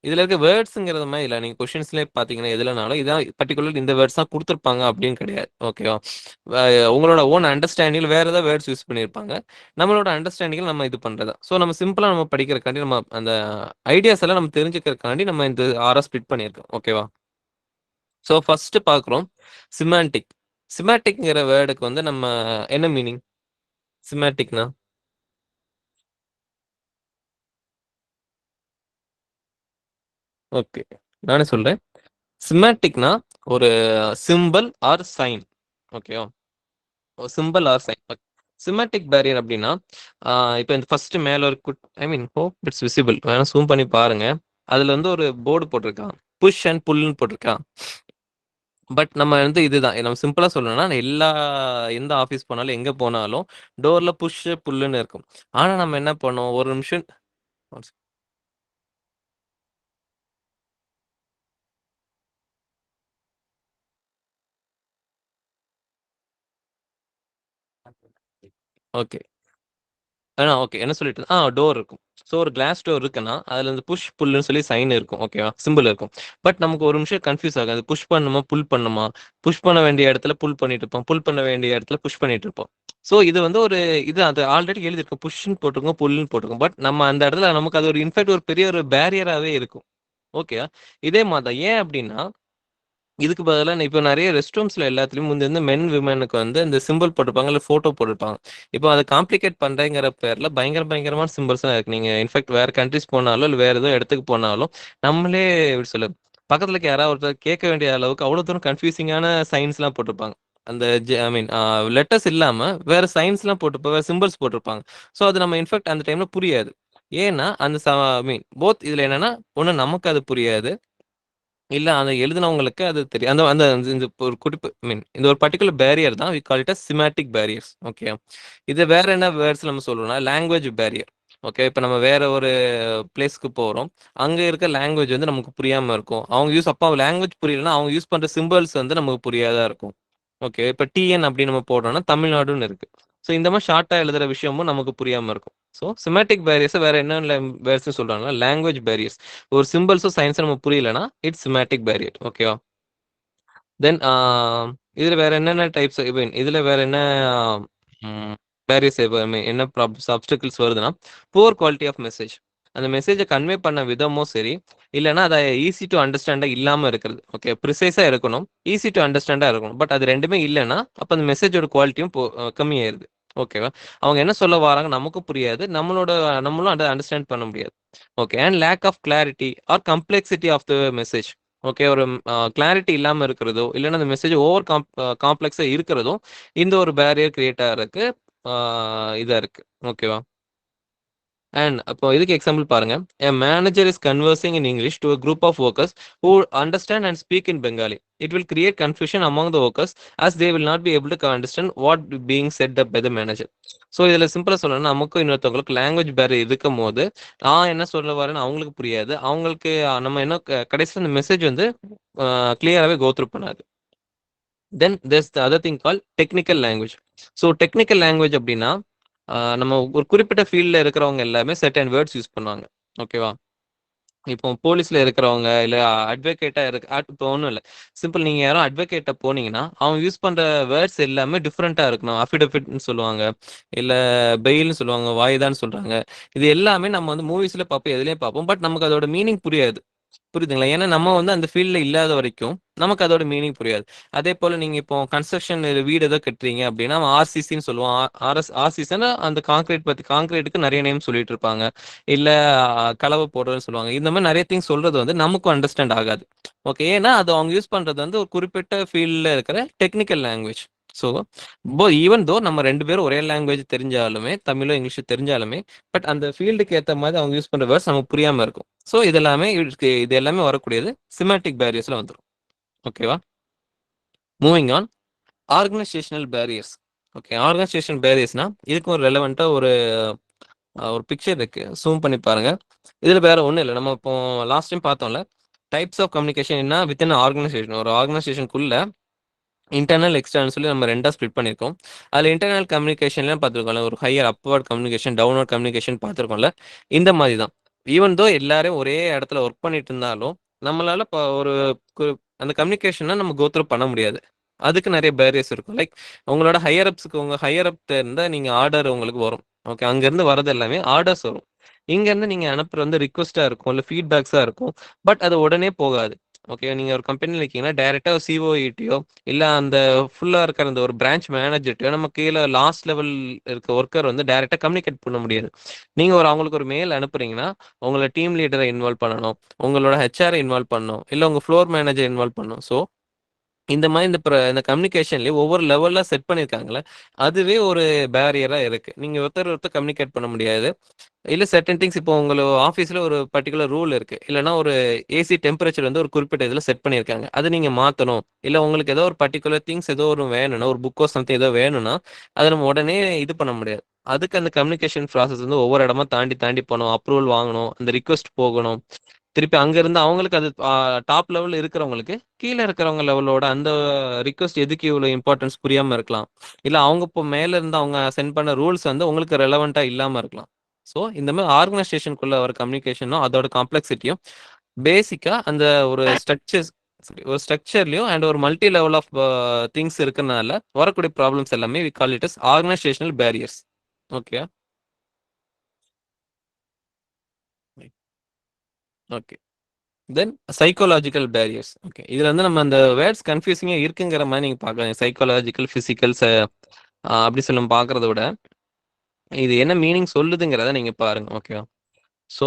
இதுல இருக்க வேர்ட்ஸ்ங்கிறது மாரி இல்ல. நீங்க கொஸ்டின்ஸ்லயே பார்த்தீங்கன்னா, எதுலனாலும் இதான் பர்ட்டிகுலர் இந்த வேர்ட்ஸ் தான் குடுத்துருப்பாங்க அப்படின்னு கிடையாது. ஓகேவா? வ உங்களோட ஓன் அண்டர்ஸ்டாண்டிங்ல வேற ஏதாவது வேர்ட்ஸ் யூஸ் பண்ணியிருப்பாங்க. நம்மளோட அண்டர்ஸ்டாண்டிங்ல நம்ம இது பண்றது தான். ஸோ நம்ம சிம்பிளா நம்ம படிக்கிறக்காண்டி நம்ம அந்த ஐடியாஸ் எல்லாம் நம்ம தெரிஞ்சுக்கிறதுக்காண்டி நம்ம இந்த 6ஆ ஸ்ப்ளிட் பண்ணியிருக்கோம். ஓகேவா? ஸோ ஃபர்ஸ்ட் பார்க்குறோம். சிமான்டிக். சிமான்டிக்ங்கிற வேர்டுக்கு வந்து நம்ம என்ன மீனிங்? சிமான்டிக்னா? ஓகே. நானே சொல்றேன். சிமான்டிக்னா ஒரு சிம்பல் ஆர் சைன். ஓகேவா? ஒரு symbol or sign. Semantic barrier அப்படின்னா, இப்ப இந்த ஃபர்ஸ்ட் மேல ஒரு I mean hope it's visible. வேணா ஜூம் பண்ணி பாருங்க. அதுல வந்து ஒரு போர்டு போட்டிருக்கான். புஷ் அண்ட் புல்ன்னு போட்டிருக்கான். பட் நம்ம வந்து இதுதான். நம்ம சிம்பிளா சொல்லணும்னா, எந்த ஆஃபீஸ் போனாலும், எங்க போனாலும் டோர்ல புஷ், புல்லுன்னு இருக்கும். ஆனா நம்ம என்ன பண்ணோம், ஒரு நிமிஷம் ஓகே. ஓகே. என்ன சொல்லிட்டு டோர் இருக்கும். ஸோ ஒரு கிளாஸ் டோர் இருக்குன்னா, அதுல இந்த புஷ், புல்லுன்னு சொல்லி சைன் இருக்கும். ஓகேவா? சிம்பல் இருக்கும். பட் நமக்கு ஒரு நிமிஷம் கன்ஃப்யூஸ் ஆகும். அது புஷ் பண்ணுமா? புல் பண்ணுமா? புஷ் பண்ண வேண்டிய இடத்துல புல் பண்ணிட்டு இருப்போம். புல் பண்ண வேண்டிய இடத்துல புஷ் பண்ணிட்டு இருப்போம். ஸோ இது வந்து இது அது ஆல்ரெடி எழுதியிருக்கும். புஷ்ன்னு போட்டிருக்கும், புல்லுன்னு போட்டிருக்கும். பட் நம்ம அந்த இடத்துல நமக்கு அது ஒரு இன்ஃபேக்ட் ஒரு பெரிய ஒரு பேரியராவே இருக்கும். ஓகேவா? இதே மாரி தான். ஏன் அப்டின்னா இதுக்கு பதிலா இப்ப நெறைய ரெஸ்ட் ரூம்ஸ்ல எல்லாத்துலயும் முந்தி வந்து மென், விமென்னுக்கு வந்து இந்த சிம்பல் போட்டிருப்பாங்க. இல்ல ஃபோட்டோ போட்டிருப்பாங்க. இப்போ அத காம்ப்ளிகேட் பண்றேங்கிற பேர்ல பயங்கரமான சிம்பல்ஸ்லாம் இருக்கு. நீங்க இன்ஃபாக்ட் வேற கண்ட்ரீஸ் போனாலும், இல்ல வேற ஏதோ இடத்துக்கு போனாலும், நம்மளே எப்படி சொல்ல பக்கத்துல இருக்க யாராவது ஒருத்தர் கேட்க வேண்டிய அளவுக்கு அவ்வளோ தூரம் கன்ஃப்யூசிங்கான சைன்ஸ்லாம் போட்டிருப்பாங்க. அந்த ஐ மீன் லெட்டர்ஸ் இல்லாம வேற சைன்ஸ்லாம் வேற சிம்பல்ஸ் போட்டிருப்பாங்க. ஸோ அது நம்ம இன்ஃபாக்ட் அந்த டைம்ல புரியாது. ஏன்னா அந்த ஐ மீன் போத் இதுல என்னன்னா, ஒண்ணு நமக்கு அது புரியாது. இல்ல. அத எழுதுனவங்களுக்கு அது தெரியும். அந்த அந்த இந்த ஒரு குறிப்பு மீன் இந்த ஒரு பர்ட்டிகுலர் பேரியர் தான் we call it as semantic barriers. Okay. இது வேற என்ன வேர்ட்ஸ் நம்ம சொல்றோம்னா, லாங்குவேஜ் பேரியர். ஓகே. இப்ப நம்ம வேற ஒரு பிளேஸ்க்கு போறோம். அங்க இருக்க லாங்குவேஜ் வந்து நமக்கு புரியாம இருக்கும். அவங்க அப்ப லாங்குவேஜ் புரியலன்னா, அவங்க யூஸ் பண்ற சிம்பல்ஸ் வந்து நமக்கு புரியாதா இருக்கும். ஓகே. இப்ப டிஎன் அப்படின்னு நம்ம போடுறோம்னா, தமிழ்நாடுன்னு இருக்கு. ஸோ இந்த மாரி ஷார்ட்டா எழுதுற விஷயமும் நமக்கு புரியாம இருக்கும். ஸோ சிமாட்டிக் பேரியர்ஸ வேற என்ன வேர்ட்ஸ்ன்னு சொல்றாங்கன்னா, லாங்குவேஜ் பேரியர்ஸ். ஒரு சிம்பல்ஸும் சயின்ஸும் நமக்கு புரியலன்னா, இட்ஸ் சிமாட்டிக் பேரியர். ஓகேவா? தென் இதுல வேற என்னென்ன டைப்ஸ் ஐ மீன் இதுல வேற என்ன ம் பேரியர்ஸ் ஐ மீன் என்ன ஆப்ஸ்டக்கிள்ஸ் வருதுன்னா, புவர் குவாலிட்டி ஆஃப் மெசேஜ். அந்த மெசேஜ கன்வே பண்ண விதமும் சரி, இல்லன்னா அத ஈஸி டூ அண்டர்ஸ்டாண்டா இல்லாம இருக்கிறது. ஓகே. ப்ரிசைஸா இருக்கணும். ஈஸி டூ அண்டர்ஸ்டாண்டா இருக்கணும். பட் அது 2மே இல்லன்னா, அப்ப அந்த மெசேஜோட குவாலிட்டியும் கம்மியாயிருது. ஓகேவா? அவங்க என்ன சொல்ல வராங்க நமக்கும் புரியாது. நம்மளும் அத அண்டர்ஸ்டாண்ட் பண்ண முடியாது. Okay. And lack of clarity or complexity of the message. Okay. ஒரு கிளாரிட்டி இல்லாம இருக்கிறதோ, இல்லன்னா அந்த மெசேஜ் ஓவர் காம்ப்ளெக்ஸா இருக்கிறதும், இந்த ஒரு பேரியர் கிரியேட் ஆகறக்கு ஆ இதா இருக்கு. ஓகேவா? அண்ட் அப்போ இதுக்கு எக்ஸாம்பிள் பாருங்க. A manager is conversing in English to a group of workers who understand and speak in Bengali. It will create confusion among the workers as they will not be able to understand what being said by the manager. So இதுல சிம்பிளா சொல்லணும்னா, நமக்கும் இன்னொருத்தவங்களுக்கு language barrier இருக்கும்போது, நான் என்ன சொல்ல வரேன்னு அவங்களுக்கு புரியாது. அவங்களுக்கு நம்ம என்ன கடைசியில அந்த மெசேஜ் வந்து கிளியராவே கோ த்ரூ பண்ணாது. தென் there's the other thing called technical language. So technical language அப்படின்னா, நம்ம ஒரு குறிப்பிட்ட ஃபீல்ட்ல இருக்கிறவங்க எல்லாமே செர்டைன் வேர்ட்ஸ் யூஸ் பண்ணுவாங்க. ஓகேவா? இப்போ போலீஸ்ல இருக்கிறவங்க, இல்ல அட்வொகேட்டா இப்போ ஒண்ணும் இல்ல. சிம்பிள் நீங்க யாரோ அட்வொகேட்ட போனீங்கன்னா, அவங்க யூஸ் பண்ற வேர்ட்ஸ் எல்லாமே டிஃபரெண்ட்டா இருக்கணும். அஃபிடவிட்ன்னு சொல்லுவாங்க. இல்ல பெயில்ன்னு சொல்லுவாங்க. வாய்தான்னு சொல்றாங்க. இது எல்லாமே நம்ம வந்து மூவிஸ்ல பார்ப்போம், எதுலயும் பார்ப்போம். பட் நமக்கு அதோட மீனிங் புரியாது. புரியுதுங்களா? ஏன்னா நம்ம வந்து அந்த ஃபீல்ட்ல இல்லாத வரைக்கும், நமக்கு அதோட மீனிங் புரியாது. அதேபோல நீங்க இப்போ கன்ஸ்ட்ரக்ஷன் வீடு ஏதோ கட்டுறீங்க அப்படின்னா, அவன் ஆர்சிசின்னு சொல்லுவான். ஆர்சிசின்னா அந்த கான்கிரீட்டுக்கு நெறைய நேம் சொல்லிட்டு இருப்பாங்க. இல்ல கலவை போடுறதுன்னு சொல்லுவாங்க. இந்த மாரி நெறைய திங்ஸ் சொல்றது வந்து நமக்கும் அண்டர்ஸ்டாண்ட் ஆகாது. ஓகே. ஏன்னா அது அவங்க யூஸ் பண்றது வந்து ஒரு குறிப்பிட்ட ஃபீல்ட்ல இருக்கிற technical language. So even though நம்ம 2 பேரும் ஒரே லாங்குவேஜ் தெரிஞ்சாலுமே, தமிழோ, இங்கிலீஷோ தெரிஞ்சாலுமே, பட் அந்த ஃபீல்டுக்கு ஏத்த மாரி அவங்க யூஸ் பண்ற வேர்ட்ஸ் நமக்கு புரியாம இருக்கும். ஸோ இது எல்லாமே வரக்கூடியது சிமாட்டிக் பேரியர்ஸ்ல வந்துரும். ஓகேவா? Moving on organisational barriers. Okay. Organisational பேரியர்ஸ்னா, இதுக்கு ஒரு ரெலவென்ட்டா ஒரு பிக்சர் இருக்கு. ஜூம் பண்ணி பாருங்க. இதுல வேற ஒண்ணும் இல்ல. நம்ம இப்போ லாஸ்ட் டைம் பார்த்தோம்ல. Types of communication within organisation. ஒரு ஆர்கனைசேஷனுக்குள்ள இன்டர்னல், எக்ஸ்டர்னல் சொல்லி நம்ம 2ஆ ஸ்ப்ளிட் பண்ணியிருக்கோம். அதுல இன்டர்னல் கம்யூனிகேஷன்ல பார்த்துருக்கோம்ல, ஒரு higher upward communication, downward communication பார்த்துருக்கோம்ல. இந்த மாரி தான். ஈவன் தோ எல்லாரும் ஒரே இடத்துல ஒர்க் பண்ணிட்டு இருந்தாலும், நம்மளால ஒரு கு அந்த கம்யூனிகேஷன நம்ம கோ த்ரூ பண்ண முடியாது. அதுக்கு நெறைய பேரியர்ஸ் இருக்கும். லைக் உங்களோட ஹையர் அப்ஸ்க்கு உங்க ஹையர் அப்ட்ட இருந்தா நீங்க ஆர்டர் உங்களுக்கு வரும். ஓகே. அங்கருந்து வரது எல்லாமே ஆர்டர்ஸ் வரும். இங்கருந்து நீங்க அனுப்புறது வந்து ரிக்வெஸ்ட்டா இருக்கும், இல்ல ஃபீட்பேக்ஸா இருக்கும். பட் அது உடனே போகாது. ஓகே. நீங்க ஒரு கம்பெனில இருக்கீங்கன்னா, டைரக்ட்டா சிஓஇட்டயோ இல்ல அந்த ஃபுல்லா இருக்கிற அந்த ஒரு பிரான்ச் மேனேஜர்ட்டயோ நம்ம கீழ லாஸ்ட் லெவல் இருக்க ஒர்க்கர் வந்து டைரக்ட்டா கம்யூனிகேட் பண்ண முடியாது. நீங்க அவங்களுக்கு ஒரு மெயில் அனுப்புறீங்கன்னா, உங்கள டீம் லீடர இன்வால்வ் பண்ணணும். உங்களோட ஹெச்ஆர இன்வால்வ் பண்ணணும். இல்ல உங்க ஃப்ளோர் மேனேஜர் இன்வால்வ் பண்ணணும். ஸோ இந்த மாரி இந்த கம்யூனிகேஷன்லயே ஒவ்வொரு லெவல்ல செட் பண்ணியிருக்காங்கல்ல, அதுவே ஒரு பேரியரா இருக்கு. நீங்க ஒருத்தர் கம்யூனிகேட் பண்ண முடியாது. இல்ல செர்டைன் திங்ஸ் இப்போ உங்க ஆஃபீஸ்ல ஒரு பர்ட்டிகுலர் ரூல் இருக்கு. இல்லன்னா ஒரு ஏசி டெம்பரேச்சர் வந்து ஒரு குறிப்பிட்ட இதுல செட் பண்ணியிருக்காங்க. அத நீங்க மாத்தணும். இல்ல உங்களுக்கு ஏதோ ஒரு பர்ட்டிகுலர் திங்ஸ் ஏதோ ஒரு வேணும்னா, ஒரு புக்கோ சம்திங் ஏதோ வேணும்னா, அத நம்ம உடனே இது பண்ண முடியாது. அதுக்கு அந்த கம்யூனிகேஷன் ப்ராசஸ் வந்து ஒவ்வொரு இடமா தாண்டி தாண்டி போணும். அப்ரூவல் வாங்கணும். அந்த ரிக்வெஸ்ட் போகணும். திருப்பி அங்க இருந்து அவங்களுக்கு அது டாப் லெவல்ல இருக்கிறவங்களுக்கு, கீழ இருக்கிறவங்க லெவலோட அந்த ரிக்வெஸ்ட் எதுக்கு இவ்வளவு இம்பார்ட்டன்ஸ் புரியாம இருக்கலாம். இல்ல அவங்க இப்போ மேல இருந்து அவங்க சென்ட் பண்ண ரூல்ஸ் வந்து உங்களுக்கு ரெலவென்ட்டா இல்லாம இருக்கலாம். ஸோ இந்த மாரி ஆர்கனைசேஷனுக்குள்ள வர கம்யூனிகேஷனும், அதோட காம்ப்ளெக்ஸிட்டியும் பேசிக்கா அந்த ஒரு ஸ்ட்ரக்சர்லயும் அண்ட் ஒரு மல்டி லெவல் ஆஃப் திங்ஸ் இருக்கறனால வரக்கூடிய ப்ராப்ளம்ஸ் எல்லாமே we call it as organisational barriers. Okay. Okay. Then psychological barriers. Okay. இதுல வந்து நம்ம அந்த வேர்ட்ஸ் கன்ஃப்யூசிங்கா இருக்குங்கிற மாரி நீங்க பார்க்கலாம். சைக்காலஜிக்கல், பிசிக்கல் அப்படி சொல்ல பார்க்கறத விட, இது என்ன மீனிங் சொல்லுதுங்கிறத நீங்க பாருங்க. ஓகேவா? ஸோ,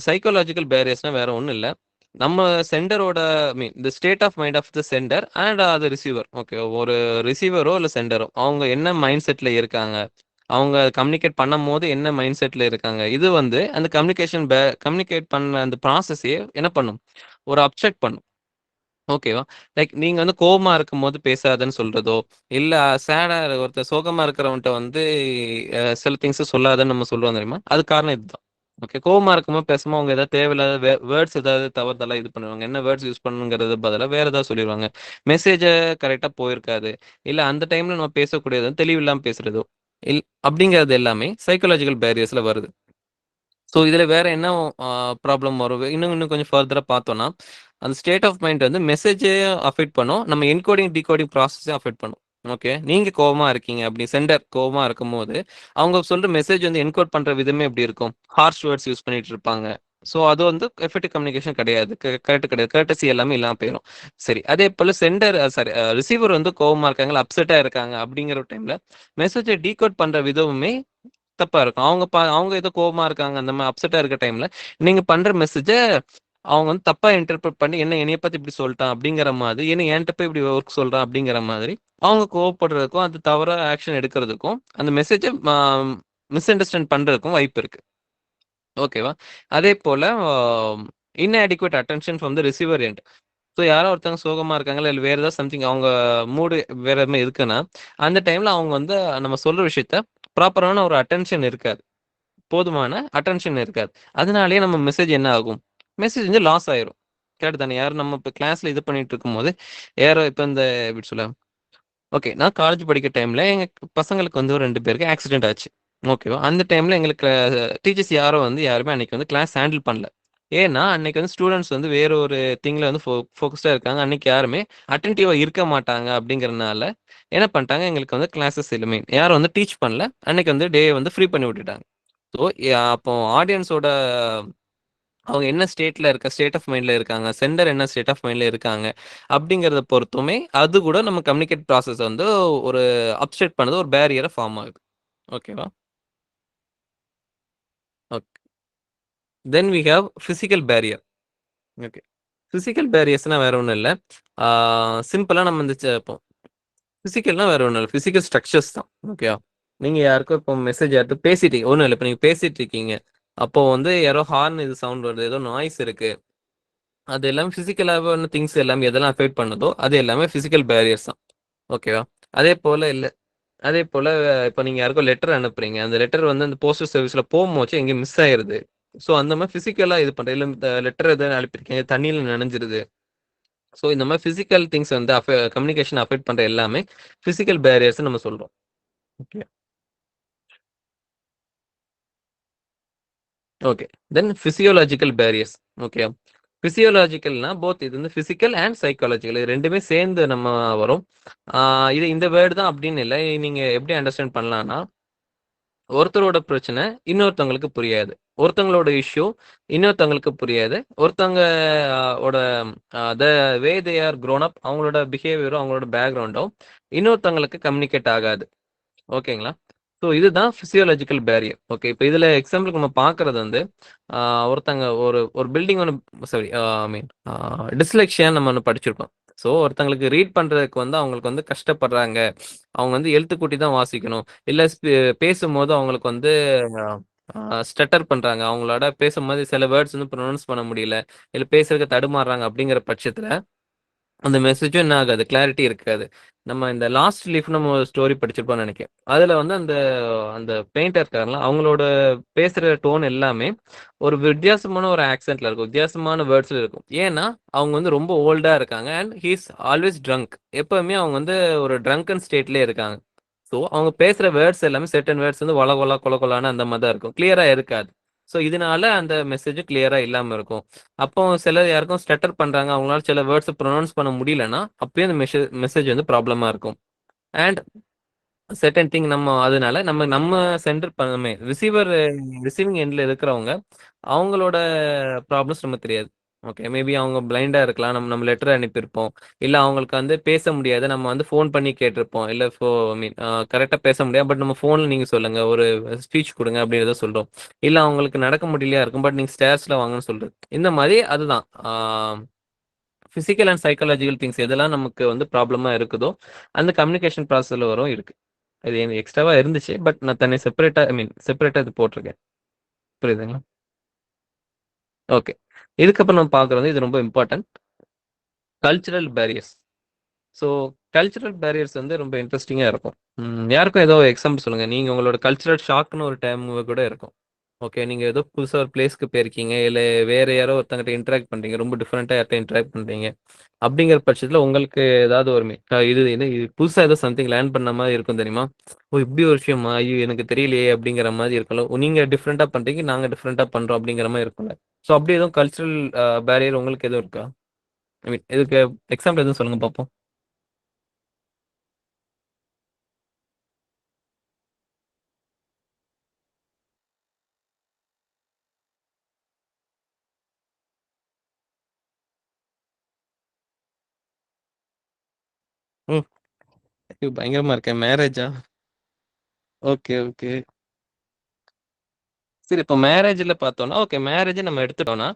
சைக்காலஜிக்கல் பேரியர்ஸ்னா வேற ஒண்ணும் இல்ல. நம்ம செண்டரோட the state of mind of the centre and அது ரிசீவர். ஓகே. ஒரு ரிசீவரோ இல்ல செண்டரோ அவங்க என்ன மைண்ட் செட்ல இருக்காங்க? அவங்க கம்யூனிகேட் பண்ணும்போது என்ன மைண்ட் செட்ல இருக்காங்க? இது வந்து அந்த கம்யூனிகேட் பண்ண அந்த ப்ராசஸயே என்ன பண்ணும்? ஒரு அப்ஸ்ட்ராக்ட் பண்ணும். ஓகேவா? லைக் நீங்க வந்து கோவமா இருக்கும்போது பேசாதன்னு சொல்றதோ, இல்ல சேடா ஒருத்தர் சோகமா இருக்கிறவன்ட்ட வந்து சில திங்ஸ் சொல்லாதன்னு நம்ம சொல்றோம் தெரியுமா? அதுக்கு காரணம் இதுதான். ஓகே. கோவமா இருக்கும்போது பேசாம அவங்க ஏதாவது தேவையில்லாத வேர்ட்ஸ் ஏதாவது தவறுதலா இது பண்ணுவாங்க. என்ன வேர்ட்ஸ் யூஸ் பண்ணணுங்கிறது பதிலா வேற ஏதாவது சொல்லிருவாங்க. மெசேஜ கரெக்ட்டா போயிருக்காது. இல்ல அந்த டைம்ல நம்ம பேசக்கூடியது தெளிவில்லாம பேசுறதோ, அப்படிங்கிறது எல்லாமே சைக்காலஜிக்கல் பேரியர்ஸ்ல வருது. ஸோ இதுல வேற என்ன ப்ராப்ளம் வரும்? இன்னும் இன்னும் கொஞ்சம் ஃபர்தரா பார்த்தோம்னா, அந்த ஸ்டேட் ஆஃப் மைண்ட் வந்து மெசேஜையும் அஃபெக்ட் பண்ணும். நம்ம என்கோடிங், டிகோடிங் ப்ராசஸையும் அஃபெக்ட் பண்ணும். ஓகே. நீங்க கோவமா இருக்கீங்க அப்படி சென்டர் கோவமா இருக்கும்போது, அவங்க சொல்ற மெசேஜ் வந்து என்கோட் பண்ற விதமே எப்படி இருக்கும்? ஹார்ஷ் வேர்ட்ஸ் யூஸ் பண்ணிட்டு இருப்பாங்க. ஸோ அது வந்து எஃபெக்டிவ் கம்யூனிகேஷன் கிடையாது. கரெக்ட் கிடையாது. கர்ட்டசி எல்லாமே இல்லாம போயிரும். சரி. அதே போல சாரி ரிசீவர் வந்து கோவமா இருக்காங்க, அப்செட்டா இருக்காங்க அப்படிங்கிற டைம்ல மெசேஜ டிகோட் பண்ற விதமுமே தப்பா இருக்கும். அவங்க ஏதோ கோவமா இருக்காங்க, அந்த மாரி அப்செட்டா இருக்க டைம்ல, நீங்க பண்ற மெசேஜ அவங்க வந்து தப்பா இன்டர்பிரட் பண்ணி, என்னைய பத்தி இப்படி சொல்ட்டான் அப்படிங்கிற மாதிரி, என்ன என்ட்ட போய் இப்படி ஒர்க் சொல்றான் அப்படிங்கிற மாதிரி, அவங்க கோவப்படுறதுக்கும், அது தவறா ஆக்ஷன் எடுக்கிறதுக்கும், அந்த மெசேஜ மிஸ் அண்டர்ஸ்டாண்ட் பண்றதுக்கும் வாய்ப்பு இருக்கு. ஓகேவா? அதே போல இன்அடிக்குவேட் attention from the receiver end. So யாரோ ஒருத்தவங்க சோகமா இருக்காங்களா, இல்ல வேற ஏதாவது சம்திங் அவங்க மூடு வேற மாரி இருக்குன்னா, அந்த டைம்ல அவங்க வந்து நம்ம சொல்ற விஷயத்த ப்ராப்பரான ஒரு அட்டென்ஷன் இருக்காது. போதுமான அட்டென்ஷன் இருக்காது. அதனாலேயே நம்ம மெசேஜ் என்ன ஆகும்? மெசேஜ் வந்து லாஸ் ஆயிரும். கரெக்ட் தானே? யாரும் நம்ம இப்ப கிளாஸ்ல இது பண்ணிட்டு இருக்கும்போது, யாரோ இப்ப இந்த எப்படி சொல்ல? ஓகே. நான் காலேஜ் படிக்கிற டைம்ல எங்க பசங்களுக்கு வந்து ஒரு 2 பேருக்கு ஆக்சிடென்ட் ஆச்சு. ஓகேவா? அந்த டைம்ல எங்களுக்கு டீச்சர்ஸ் யாருமே அன்னைக்கு வந்து கிளாஸ் ஹேண்டில் பண்ணல. ஏன்னா, அன்னைக்கு வந்து ஸ்டூடண்ட்ஸ் வந்து வேற ஒரு திங்ல வந்து ஃபோகஸ்டா இருக்காங்க. அன்னைக்கு யாருமே அட்டென்டிவா இருக்க மாட்டாங்க அப்படிங்கிறனால, என்ன பண்ணிட்டாங்க, எங்களுக்கு வந்து கிளாஸஸ் எதுவுமே யாரும் வந்து டீச் பண்ணல. அன்னைக்கு வந்து டே வந்து ஃப்ரீ பண்ணி விட்டுட்டாங்க. ஸோ, அப்போ ஆடியன்ஸோட அவங்க என்ன ஸ்டேட் ஆஃப் மைண்ட்ல இருக்காங்க, சென்டர் என்ன ஸ்டேட் ஆஃப் மைண்ட்ல இருக்காங்க, அப்படிங்கிறத பொறுத்துமே, அது கூட நம்ம கம்யூனிகேட் ப்ராசஸ் வந்து ஒரு அப்செட் பண்ணுது, ஒரு பேரியரா ஃபார்ம் ஆகுது. ஓகேவா? Okay. Then we have physical barrier. Okay. Physical பேரியர்ஸ்னா வேற ஒண்ணும் இல்ல. ஆ சிம்பிளா நம்ம இந்த இப்போ பிசிக்கல்னா வேற ஒண்ணும் இல்ல. பிசிக்கல் ஸ்ட்ரக்சர்ஸ் தான். ஓகேவா? நீங்க யாருக்கோ இப்போ மெசேஜ் யார்ட்ட பேசிட்டீங்க. ஒண்ணும் இல்ல. இப்ப நீங்க பேசிட்டு இருக்கீங்க. அப்போ வந்து யாரோ ஹார்ன் இது சவுண்ட் வருது. ஏதோ நாய்ஸ் இருக்கு. அது எல்லாமே பிசிக்கலாவான திங்ஸ் எல்லாமே எதெல்லாம் அஃபெக்ட் பண்ணுதோ, அது எல்லாமே பிசிக்கல் பேரியர்ஸ் தான். ஓகேவா? அதே போல இல்ல அதே போல இப்ப நீங்க யாருக்கோ லெட்டர் அனுப்புறீங்க. அந்த லெட்டர் வந்து அந்த போஸ்டல் சர்வீஸ்ல போகும்போது எங்கேயோ மிஸ் ஆயிருது. ஸோ அந்த மாரி பிசிக்கலா இது பண்றது. இல்ல லெட்டர் எதாவது அனுப்பியிருக்கீங்க. தண்ணீல நனைஞ்சிருது. ஸோ இந்த மாதிரி பிசிக்கல் திங்ஸ் வந்து கம்யூனிகேஷன் அஃபெக்ட் பண்ற எல்லாமே பிசிக்கல் பேரியர்ஸ் நம்ம சொல்றோம். Okay okay then physiological barriers. Okay பிசியோலாஜிக்கல்னா போத் இது வந்து பிசிக்கல் அண்ட் சைக்காலஜிக்கல் இது ரெண்டுமே சேர்ந்து நம்ம வரும். இது இந்த வேர்டு தான் அப்படின்னு இல்லை, நீங்க எப்படி அண்டர்ஸ்டாண்ட் பண்ணலாம்னா ஒருத்தரோட பிரச்சனை இன்னொருத்தவங்களுக்கு புரியாது, ஒருத்தவங்களோட இஷ்யூ இன்னொருத்தவங்களுக்கு புரியாது, ஒருத்தவங்க ஓட த வே தே ஆர் grown up அவங்களோட பிஹேவியரும் அவங்களோட பேக்ரவுண்டும் இன்னொருத்தவங்களுக்கு கம்யூனிகேட் ஆகாது. ஓகேங்களா? ஸோ இதுதான் பிசியோலாஜிக்கல் பேரியர். ஓகே இப்போ இதுல எக்ஸாம்பிளுக்கு நம்ம பார்க்கறது வந்து ஒருத்தங்க ஒரு ஒரு பில்டிங் ஒன்று சாரி ஐ மீன் டிஸ்லெக்ஷியான்னு நம்ம ஒன்று படிச்சிருப்போம். ஸோ ஒருத்தங்களுக்கு ரீட் பண்றதுக்கு வந்து அவங்களுக்கு வந்து கஷ்டப்படுறாங்க, அவங்க வந்து எழுத்து கூட்டி தான் வாசிக்கணும், இல்லை பேசும்போது அவங்களுக்கு வந்து ஸ்டட்டர் பண்றாங்க, அவங்களோட பேசும்போது சில வேர்ட்ஸ் வந்து ப்ரொனவுன்ஸ் பண்ண முடியல, இல்லை பேசுறதுக்கு தடுமாறுறாங்க அப்படிங்கிற பட்சத்துல அந்த மெசேஜும் என்ன ஆகாது, கிளாரிட்டி இருக்காது. நம்ம இந்த லாஸ்ட் லீஃப் நம்ம ஒரு ஸ்டோரி படிச்சிருப்போம்னு நினைக்கிறேன். அதுல வந்து அந்த அந்த பெயிண்டர் இருக்காருல அவங்களோட பேசுற டோன் எல்லாமே ஒரு வித்தியாசமான ஒரு ஆக்சென்ட்ல இருக்கும், வித்தியாசமான வேர்ட்ஸ்ல இருக்கும். ஏன்னா அவங்க வந்து ரொம்ப ஓல்டா இருக்காங்க அண்ட் ஹீஸ் ஆல்வேஸ் ட்ரங்க். எப்பவுமே அவங்க வந்து ஒரு ட்ரங்கன் ஸ்டேட்லயே இருக்காங்க. ஸோ அவங்க பேசுற வேர்ட்ஸ் எல்லாமே செர்டன் வேர்ட்ஸ் வந்து வள கொல கொல கொலான்னு அந்த மாதிரி தான் இருக்கும், கிளியரா இருக்காது. ஸோ இதனால அந்த மெசேஜ் கிளியரா இல்லாம இருக்கும். அப்போ சிலர் யாருக்கும் ஸ்டட்டர் பண்றாங்க, அவங்களால சில வேர்ட்ஸ் ப்ரொனவுன்ஸ் பண்ண முடியலன்னா அப்பயும் அந்த மெசேஜ் வந்து ப்ராப்ளமா இருக்கும். அண்ட் செர்டன் திங் நம்ம அதனால நம்ம நம்ம சென்டர் பண்ணமே ரிசீவிங் எண்ட்ல இருக்கிறவங்க அவங்களோட ப்ராப்ளம்ஸ் நமக்கு தெரியாது. ஓகே மேபி அவங்க பிளைண்டா இருக்கலாம், நம்ம நம்ம லெட்டர் அனுப்பியிருப்போம், இல்ல அவங்களுக்கு வந்து பேச முடியாது, நம்ம வந்து ஃபோன் பண்ணி கேட்டிருப்போம், இல்ல ஐ மீன் கரெக்டா பேச முடியாது பட் நம்ம ஃபோன்ல நீங்க சொல்லுங்க ஒரு ஸ்பீச் கொடுங்க அப்படின்றத சொல்றோம். இல்ல அவங்களுக்கு நடக்க முடியலையா இருக்கும் பட் நீங்க ஸ்டேர்ஸ்ல வாங்கன்னு சொல்றது. இந்த மாதிரி அதுதான் பிசிக்கல் அண்ட் சைக்காலஜிக்கல் திங்ஸ் எதெல்லாம் நமக்கு வந்து ப்ராப்ளமா இருக்குதோ அந்த கம்யூனிகேஷன் ப்ராசஸ்ல வரும் இருக்கு. இது எனக்கு எக்ஸ்ட்ராவா இருந்துச்சு பட் நான் தன்னை செப்பரேட்டா ஐ மீன் செப்பரேட்டா இது போட்டிருக்கேன். புரியுதுங்களா? ஓகே இதுக்கப்புறம் நம்ம பார்க்குறது இது ரொம்ப important, cultural barriers. So cultural barriers வந்து ரொம்ப இன்ட்ரெஸ்டிங்காக இருக்கும். யாருக்கும் ஏதோ எக்ஸாம்பிள் சொல்லுங்க, நீங்க உங்களோட கல்ச்சுரல் ஷாக்னு ஒரு டைம் கூட இருக்கும். ஓகே நீங்க ஏதோ புதுசாக ஒரு பிளேஸ்க்கு போயிருக்கீங்க, இல்லை வேற யாரோ ஒருத்தங்கிட்ட இன்ட்ராக்ட் பண்றீங்க, ரொம்ப டிஃப்ரெண்ட்டாக யார்கிட்ட இன்ட்ராக்ட் பண்றீங்க. அப்படிங்கிற பட்சத்தில் உங்களுக்கு ஏதாவது ஒரு இது புதுசாக ஏதோ சம்திங் லேர்ன் பண்ண மாதிரி இருக்கும் தெரியுமா? ஓ இப்படி ஒரு விஷயமா, ஐயோ எனக்கு தெரியலையே அப்படிங்கிற மாதிரி இருக்கும்ல. நீங்க டிஃப்ரெண்ட்டாக பண்றீங்க, நாங்க டிஃப்ரெண்ட்டாக பண்றோம் அப்படிங்கிற மாதிரி இருக்கும்ல. ஸோ அப்படி எதுவும் கல்ச்சுரல் பேரியர் உங்களுக்கு எதுவும் இருக்கா? ஐ மீன் இதுக்கு எக்ஸாம்பிள் எதுவும் சொல்லுங்க பார்ப்போம். ம் ஐயோ, பயங்கரமா இருக்கேன். மேரேஜா? ஓகே ஓகே சரி இப்போ மேரேஜ்ல பார்த்தோம்னா ஓகே மேரேஜ் நம்ம எடுத்துட்டோம்னா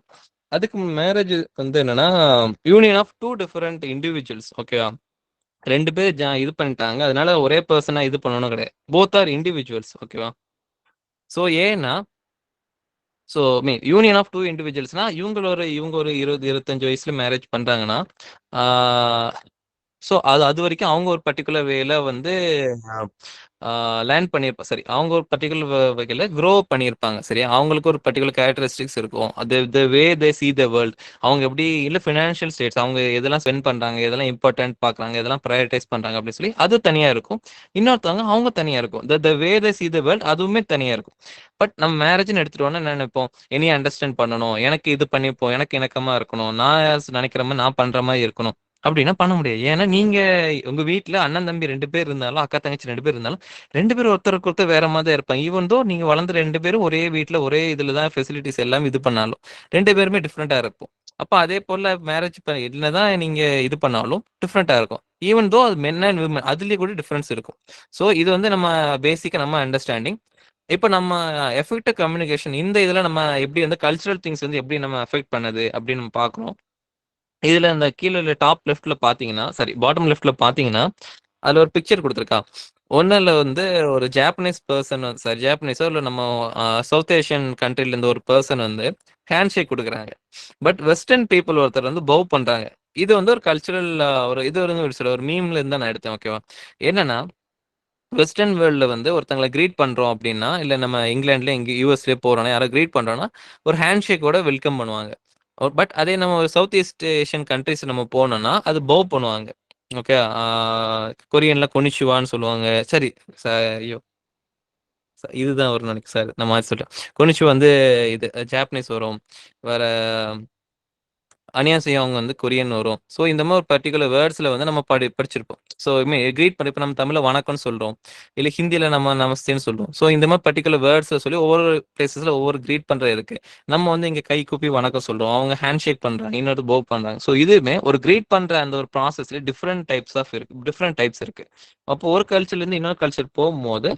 அதுக்கு மேரேஜ் வந்து என்னன்னா union of two different individuals. ஓகேவா? ரெண்டு பேர் இது பண்ணிட்டாங்க, அதனால ஒரே பர்சனா இது பண்ணணும் கிடையாது, போத் ஆர் இண்டிவிஜுவல்ஸ். ஓகேவா? ஸோ ஏன்னா so mean union of two இண்டிவிஜுவல்ஸ்னா இவங்க ஒரு 20-25 வயசுல மேரேஜ் பண்றாங்கன்னா ஸோ அது அது வரைக்கும் அவங்க ஒரு பர்டிகுலர் வேல வந்து லேர்ன் பண்ணியிருப்பா சரி, அவங்க ஒரு பர்டிகுலர் வகையில் க்ரோ பண்ணியிருப்பாங்க. சரியா? அவங்களுக்கு ஒரு பர்டிகுலர் கேரக்டரிஸ்டிக்ஸ் இருக்கும், அது த வே தே சி த வேர்ல்ட். அவங்க எப்படி இல்லை ஃபினான்ஷியல் ஸ்டேட்ஸ் அவங்க எதெல்லாம் ஸ்பெண்ட் பண்றாங்க, எதெல்லாம் இம்பார்ட்டன்ட் பார்க்குறாங்க, எதெல்லாம் ப்ரையாரிட்டைஸ் பண்றாங்க அப்படின்னு சொல்லி அது தனியா இருக்கும். இன்னொருத்தவங்க அவங்க தனியா இருக்கும், த வே தே சி த வேர்ல்ட் அதுவுமே தனியா இருக்கும். பட் நம்ம மேரேஜ்னு எடுத்துட்டோம்னா என்ன நினைப்போம், என்னையும் அண்டர்ஸ்டாண்ட் பண்ணணும், எனக்கு இது பண்ணிப்போம், எனக்கு இணக்கமா இருக்கணும், நான் நினைக்கிற மாதிரி நான் பண்ற மாதிரி இருக்கணும் அப்படின்னா பண்ண முடியாது. ஏன்னா நீங்க உங்க வீட்டுல அண்ணன் தம்பி 2 பேர் இருந்தாலும் அக்கா தங்கச்சி 2 பேர் இருந்தாலும் 2 பேரும் ஒருத்தருக்கு ஒருத்தர் வேற மாதிரி தான் இருப்பாங்க. ஈவன் தோ நீங்க வளர்ந்து 2 பேரும் ஒரே வீட்டுல ஒரே இதுலதான் ஃபெசிலிட்டிஸ் எல்லாம் இது பண்ணாலும் 2 பேருமே டிஃப்ரெண்டா இருக்கும். அப்ப அதே போல மேரேஜ் என்னதான் நீங்க இது பண்ணாலும் டிஃப்ரெண்டா இருக்கும். ஈவன் தோ அது மென் அண்ட் விமன் அதுலயே கூட டிஃபரன்ஸ் இருக்கும். ஸோ இது வந்து நம்ம பேசிக்கா நம்ம அண்டர்ஸ்டாண்டிங். இப்ப நம்ம எஃபெக்டிவ் கம்யூனிகேஷன் இந்த இதுல நம்ம எப்படி வந்து கல்ச்சுரல் திங்ஸ் வந்து எப்படி நம்ம எஃபெக்ட் பண்ணுது அப்படின்னு நம்ம பார்க்கணும். இதுல இந்த கீழே டாப் லெஃப்ட்ல பாத்தீங்கன்னா சாரி பாட்டம் லெஃப்ட்ல பாத்தீங்கன்னா அதுல ஒரு பிக்சர் கொடுத்துருக்கா. ஒன்னுல வந்து ஒரு ஜாப்பனீஸ் பர்சன் சாரி ஜாப்பனீஸோ இல்லை நம்ம சவுத் ஏஷியன் கண்ட்ரில இருந்து ஒரு பர்சன் வந்து ஹேண்ட் ஷேக் கொடுக்குறாங்க. பட் வெஸ்டர்ன் பீப்புள் ஒருத்தர் வந்து பவ் பண்றாங்க. இது வந்து ஒரு கல்ச்சுரல் ஒரு இது ஒரு சில ஒரு மீம்ல இருந்து தான் நான் எடுத்தேன். ஓகேவா? என்னன்னா வெஸ்டர்ன் வேர்ல்ட்ல வந்து ஒருத்தங்களை கிரீட் பண்றோம் அப்படின்னா, இல்ல நம்ம இங்கிலாந்துல இங்க யூஎஸ்ல போறோம்னா யாரை கிரீட் பண்றோம்னா ஒரு ஹேண்ட் ஷேக்கோட வெல்கம் பண்ணுவாங்க. பட் அதே நம்ம ஒரு சவுத் ஈஸ்ட் ஏஷியன் கண்ட்ரிஸ் நம்ம போனோம்னா அது பவ் பண்ணுவாங்க. ஓகே. கொரியன்ல கொனிச்சுவான்னு சொல்லுவாங்க. சரி. ஐயோ, இதுதான் வரும் நினைக்கிறேன் சார். நான் மாற்றி சொல்லிட்டேன். கொனிச்சு வந்து இது ஜாப்பனீஸ் வரும். வேற அனியாசி அவங்க வந்து கொரியன் வரும். ஸோ இந்த மாதிரி ஒரு பர்டிகுலர் வேர்ட்ஸ்ல வந்து நம்ம படிச்சிருப்போம். ஸோ கிரீட் பண்ணி இப்போ நம்ம தமிழ்ல வணக்கம்னு சொல்றோம், இல்ல ஹிந்தியில நம்ம நமஸ்தேன்னு சொல்றோம். ஸோ இந்த மாதிரி பர்டிகுலர் வேர்ட்ஸ்ல சொல்லி ஒவ்வொரு பிளேசஸ்ல ஒவ்வொரு கிரீட் பண்றது இருக்கு. நம்ம வந்து இங்க கை கூப்பி வணக்கம் சொல்றோம், அவங்க ஹேண்ட் ஷேக் பண்றாங்க, இன்னொரு போ பண்றாங்க. ஸோ இதுவுமே ஒரு கிரீட் பண்ற அந்த ஒரு ப்ராசஸ்ல டிஃப்ரெண்ட் டைப்ஸ் இருக்கு. அப்போ ஒரு கல்ச்சர்ல இருந்து இன்னொரு கல்ச்சர் போகும்போது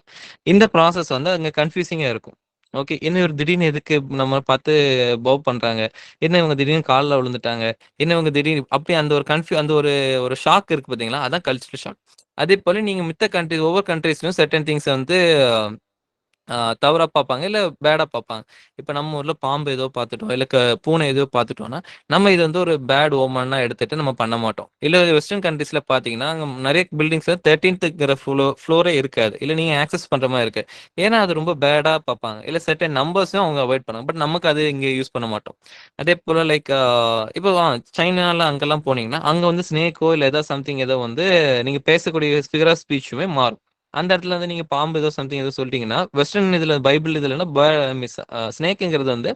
இந்த ப்ராசஸ் வந்து அங்க கன்ஃபியூசிங்கா இருக்கும். ஓகே, என்ன ஒரு திடீர்னு எதுக்கு நம்ம பார்த்து பவ் பண்றாங்க, என்ன இவங்க திடீர்னு காலில் விழுந்துட்டாங்க, என்ன இவங்க திடீர்னு அப்படி அந்த ஒரு அந்த ஒரு ஒரு ஷாக் இருக்கு பார்த்தீங்களா, அதான் கல்ச்சரல் ஷாக். அதே போல நீங்க மித்த கண்ட்ரிஸ் ஒவ்வொரு கண்ட்ரிஸ்லயும் சர்டன் திங்ஸ் வந்து தவறா பார்ப்பாங்க, இல்ல பேடா பார்ப்பாங்க. இப்ப நம்ம ஊர்ல பாம்பு ஏதோ பார்த்துட்டோம், இல்ல பூனை ஏதோ பார்த்துட்டோம்னா நம்ம இது வந்து ஒரு பேட் ஓமன்னா எடுத்துட்டு நம்ம பண்ண மாட்டோம். இல்ல வெஸ்டர்ன் கண்ட்ரீஸ்ல பாத்தீங்கன்னா அங்க நிறைய பில்டிங்ஸ்ல 13th ஃப்ளோரே இருக்காது, இல்ல நீங்க ஆக்சஸ் பண்ற மாதிரி இருக்கு. ஏன்னா அது ரொம்ப பேடா பார்ப்பாங்க, இல்ல சர்டன் நம்பர்ஸும் அவங்க அவாய்ட் பண்ணுவாங்க. பட் நமக்கு அது இங்க யூஸ் பண்ண மாட்டோம். அதே போல லைக் இப்போ சைனால அங்கெல்லாம் போனீங்கன்னா அங்க வந்து ஸ்னேக்கோ இல்ல ஏதோ சம்திங் ஏதோ வந்து நீங்க பேசக்கூடிய ஃபிகர் ஆஃப் ஸ்பீச்சுமே மாறும். அந்த இடத்துல வந்து நீங்க பாம்பு ஏதோ சம்திங் ஏதோ சொல்லிட்டீங்கன்னா வெஸ்டர்ன் இதுல பைபிள் இதுல மிஸ் ஸ்னேக்குங்கிறது வந்து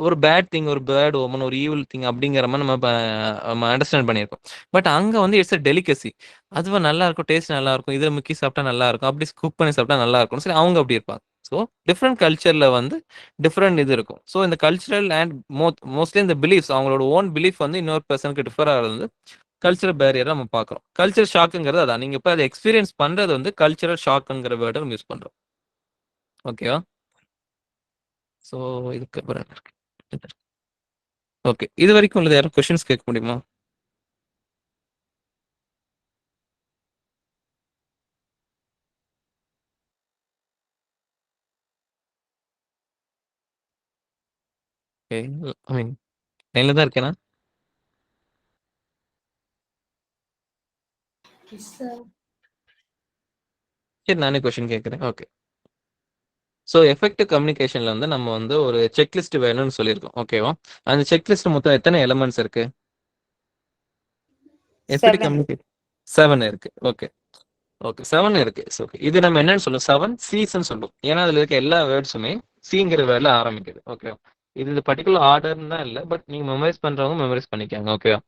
ஒரு பேட் திங், ஒரு பேட் ஓமன், ஒரு ஈவில் திங் அப்படிங்கிற மாதிரி நம்ம அண்டர்ஸ்டாண்ட் பண்ணியிருக்கோம். பட் அங்க வந்து இட்ஸ் அ டெலிகசி. அதுவா நல்லா இருக்கும், டேஸ்ட் நல்லா இருக்கும், இதில் முக்கி சாப்பிட்டா நல்லா இருக்கும், அப்படி குக் பண்ணி சாப்பிட்டா நல்லா இருக்கும். சரி, அவங்க அப்படி இருப்பாங்க. ஸோ டிஃப்ரெண்ட் கல்ச்சர்ல வந்து டிஃப்ரெண்ட் இது இருக்கும். ஸோ இந்த கல்ச்சரல் அண்ட் மோஸ்ட்லி இந்த பிலீஃப்ஸ் அவங்களோட ஓன் பிலீஃப் வந்து இன்னொரு பர்சனுக்கு டிஃபர் ஆகிறது கல்ச்சரல் பேரியரை நம்ம பார்க்குறோம். கல்ச்சர் ஷாக்குங்கிறது அதான். நீங்க இப்போ அதை எக்ஸ்பீரியன்ஸ் பண்றது வந்து கல்ச்சரல் ஷாக்குங்கிற வேர்டை நம்ம யூஸ் பண்றோம். ஓகேவா? ஸோ இதுக்கு அப்புறம் என்ன இருக்கு? ஓகே, இது வரைக்கும் உள்ளது யாரும் கொஸ்டின்ஸ் கேட்க முடியுமா? ஓகே, ஐ மீன் லைன்ல தான் இருக்கேனா? சரி, நானே கொஸ்டின் கேட்குறேன். ஓகே. ஸோ எஃபெக்டிவ் கம்யூனிகேஷன்ல வந்து நம்ம வந்து ஒரு செக்லிஸ்ட் வேணும்னு சொல்லியிருக்கோம். ஓகேவா? அந்த செக்லிஸ்ட் மொத்தம் எத்தனை எலமெண்ட்ஸ் இருக்கு? எப்படி 7. கம்யூனிகேட்? 7 இருக்கு. ஓகே. ஓகே, 7 இருக்கு. ஓகே, இது நம்ம என்னன்னு சொல்லுவோம்? 7 சீஸ்ன்னு சொல்லுவோம். ஏன்னா அதுல இருக்க எல்லா வேர்ட்ஸுமே சிங்கிற வேர்ட்ல ஆரம்பிக்குது. ஓகே, இது பர்டிகுலர் ஆர்டர்னு தான் இல்லை, பட் நீங்க மெமரைஸ் பண்றவங்க மெமரைஸ் பண்ணிக்காங்க. ஓகேவா?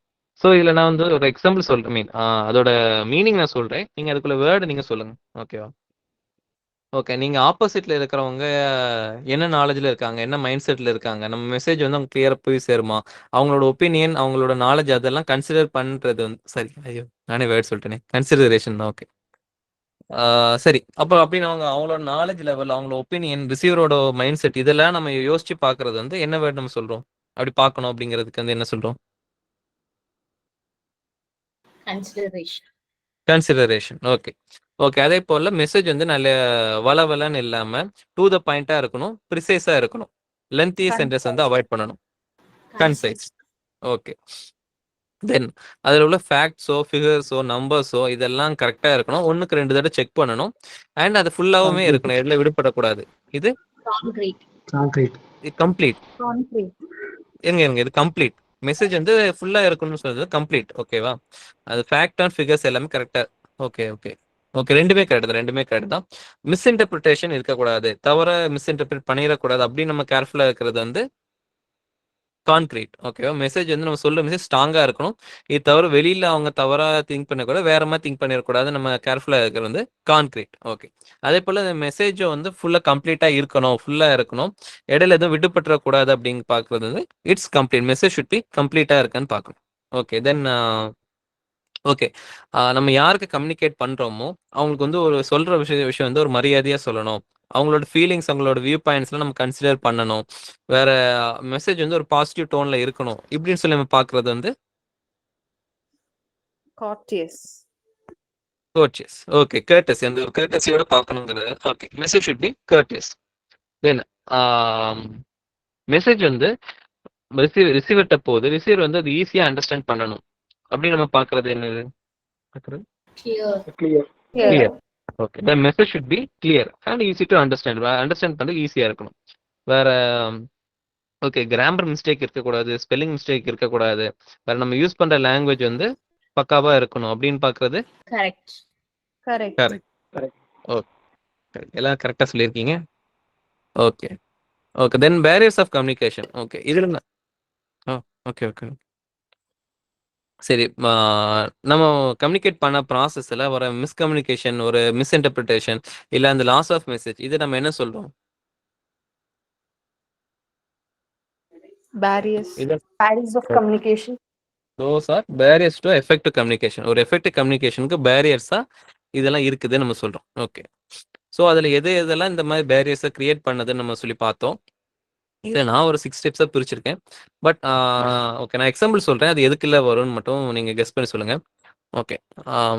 ஸோ இதுல நான் வந்து ஒரு எக்ஸாம்பிள் சொல்றேன். அதோட மீனிங் நான் சொல்றேன், நீங்க அதுக்குள்ள வேர்டு நீங்க சொல்லுங்க. ஓகேவா? ஓகே, நீங்க ஆப்போசிட்ல இருக்கிறவங்க என்ன நாலேஜ்ல இருக்காங்க, என்ன மைண்ட் செட்ல இருக்காங்க, நம்ம மெசேஜ் வந்து அவங்க கிளியரா போய் சேருமா, அவங்களோட ஒப்பீனியன், அவங்களோட நாலேஜ் அதெல்லாம் கன்சிடர் பண்றது வந்து சரி. ஐயோ, நானே வேர்ட் சொல்லிட்டேனே, கன்சிடரேஷன் தான். ஓகே. சரி, அப்போ அப்படின்னு அவங்களோட நாலேஜ் லெவல், அவங்களோட ஒப்பீனியன், ரிசீவரோட மைண்ட் செட், இதெல்லாம் நம்ம யோசிச்சு பாக்குறது வந்து என்ன வேர்ட் நம்ம சொல்றோம்? அப்படி பார்க்கணும் அப்படிங்கிறதுக்கு வந்து என்ன சொல்றோம்? கன்சிடரேஷன். ஓகே. ஓகே, அதே போல மெசேஜ் வந்து நல்ல வளவலன்னு இல்லாம டு த பாயிண்டா இருக்கணும், ப்ரிசைஸா இருக்கணும். லென்த்தி சென்டென்ஸ் வந்து அவாய்ட் பண்ணணும். கன்சைஸ். ஓகே. தென் அதில் உள்ள ஃபேக்ட்ஸோ ஃபிகர்ஸோ நம்பர்ஸோ இதெல்லாம் கரெக்டாக இருக்கணும். 1க்கு 2 தடவை செக் பண்ணணும். அண்ட் அது ஃபுல்லாகவுமே இருக்கணும், எதில் விடுபடக்கூடாது. இது கம்ப்ளீட். இருங்க, இது கம்ப்ளீட். மெசேஜ் வந்து ஃபுல்லா இருக்கணும்னு சொல்றது கம்ப்ளீட். ஓகேவா? அது ஃபேக்ட் அண்ட் ஃபிகர்ஸ் எல்லாமே கரெக்டா. ஓகே ஓகே ஓகே, ரெண்டுமே கரெக்ட் தான். மிஸ்இன்டர்பிரிட்டேஷன் இருக்கக்கூடாது, தவிர மிஸ்இன்டர்பிரேட் பண்ணிடக்கூடாது. அப்படின்னு நம்ம கேர்ஃபுல்லா இருக்கிறது வந்து கான்கிரீட். ஓகேவா? மெசேஜ் வந்து நம்ம சொல்ற மெசேஜ் ஸ்ட்ராங்கா இருக்கணும். இது தவிர வெளியில அவங்க தவறா திங்க் பண்ணக்கூடாது, வேற மாதிரி திங்க் பண்ணிடக்கூடாது. நம்ம கேர்ஃபுல்லா இருக்கிறது வந்து கான்கிரீட். ஓகே. அதே போல மெசேஜ் வந்து ஃபுல்லா கம்ப்ளீட்டா இருக்கணும், ஃபுல்லா இருக்கணும், இடையில எதுவும் விடுபட்டுறக்கூடாது அப்படின்னு பாக்குறது வந்து it's complete. Message should B கம்ப்ளீட்டா இருக்கான்னு பார்க்கணும். ஓகே. தென் ஓகே, நம்ம யாருக்கு கம்யூனிகேட் பண்றோமோ அவங்களுக்கு வந்து ஒரு சொல்ற விஷயம் வந்து ஒரு மரியாதையா சொல்லணும். அவங்களோட ஃபீலிங்ஸ், அவங்களோட வியூ பாயிண்ட்ஸ்லாம் நம்ம கன்சிடர் பண்ணணும். வேற மெசேஜ் வந்து ஒரு பாசிட்டிவ் டோன்ல இருக்கணும். இப்படின்னு சொல்லி நம்ம பார்க்கறது வந்து Courteous. கோர்டியஸ். Okay, courteous. அந்த ஒரு கர்டஸியோட பார்க்கணுங்கிறது. Okay, message should be courteous. Then message வந்து ரிசீவர்கிட்ட போகுது, ரிசீவர் வந்து அது ஈஸியா அண்டர்ஸ்டாண்ட் பண்ணணும். அப்படி நம்ம பார்க்கறது என்னது? பார்க்கறது clear. Okay, the message should be clear and easy to understand. Understand பண்ண ஈஸியா இருக்கணும். வேற ஓகே, கிராமர் மிஸ்டேக் இருக்கக்கூடாது, ஸ்பெல்லிங் மிஸ்டேக் இருக்கக்கூடாது, வேற நம்ம யூஸ் பண்ற லாங்குவேஜ் வந்து பக்காவா இருக்கணும் அப்படின்னு பாக்குறது. Correct correct correct. ஓகே, எல்லாம் கரெக்டா சொல்லியிருக்கீங்க. Okay okay, then barriers of communication. Okay, இதுல ஓகே ஓகே சரி. நம்ம கம்யூனிகேட் பண்ண ப்ராசஸ்ல வர மிஸ்கம்யூனிகேஷன், ஒரு மிஸ்இன்டர்பிரிட்டேஷன், இல்ல அந்த லாஸ் ஆஃப் மெசேஜ், இது நம்ம என்ன சொல்றோம்? barriers இது barriers of communication those are barriers to effective communication. ஒரு எஃபெக்டிவ் கம்யூனிகேஷனுக்கு பேரியர்ஸா இதெல்லாம் இருக்குதுன்னு நம்ம சொல்றோம். ஓகே, ஸோ அதுல எது எதெல்லாம் இந்த மாதிரி பேரியர்ஸை கிரியேட் பண்ணதுன்னு நம்ம சொல்லி பார்த்தோம். இதை நான் ஒரு 6 ஸ்டெப்ஸா பிரிச்சிருக்கேன். பட் ஓகே, நான் எக்ஸாம்பிள் சொல்றேன், அது எதுக்குள்ள வரும்னு மட்டும் நீங்க கெஸ் பண்ணி சொல்லுங்க. ஓகே,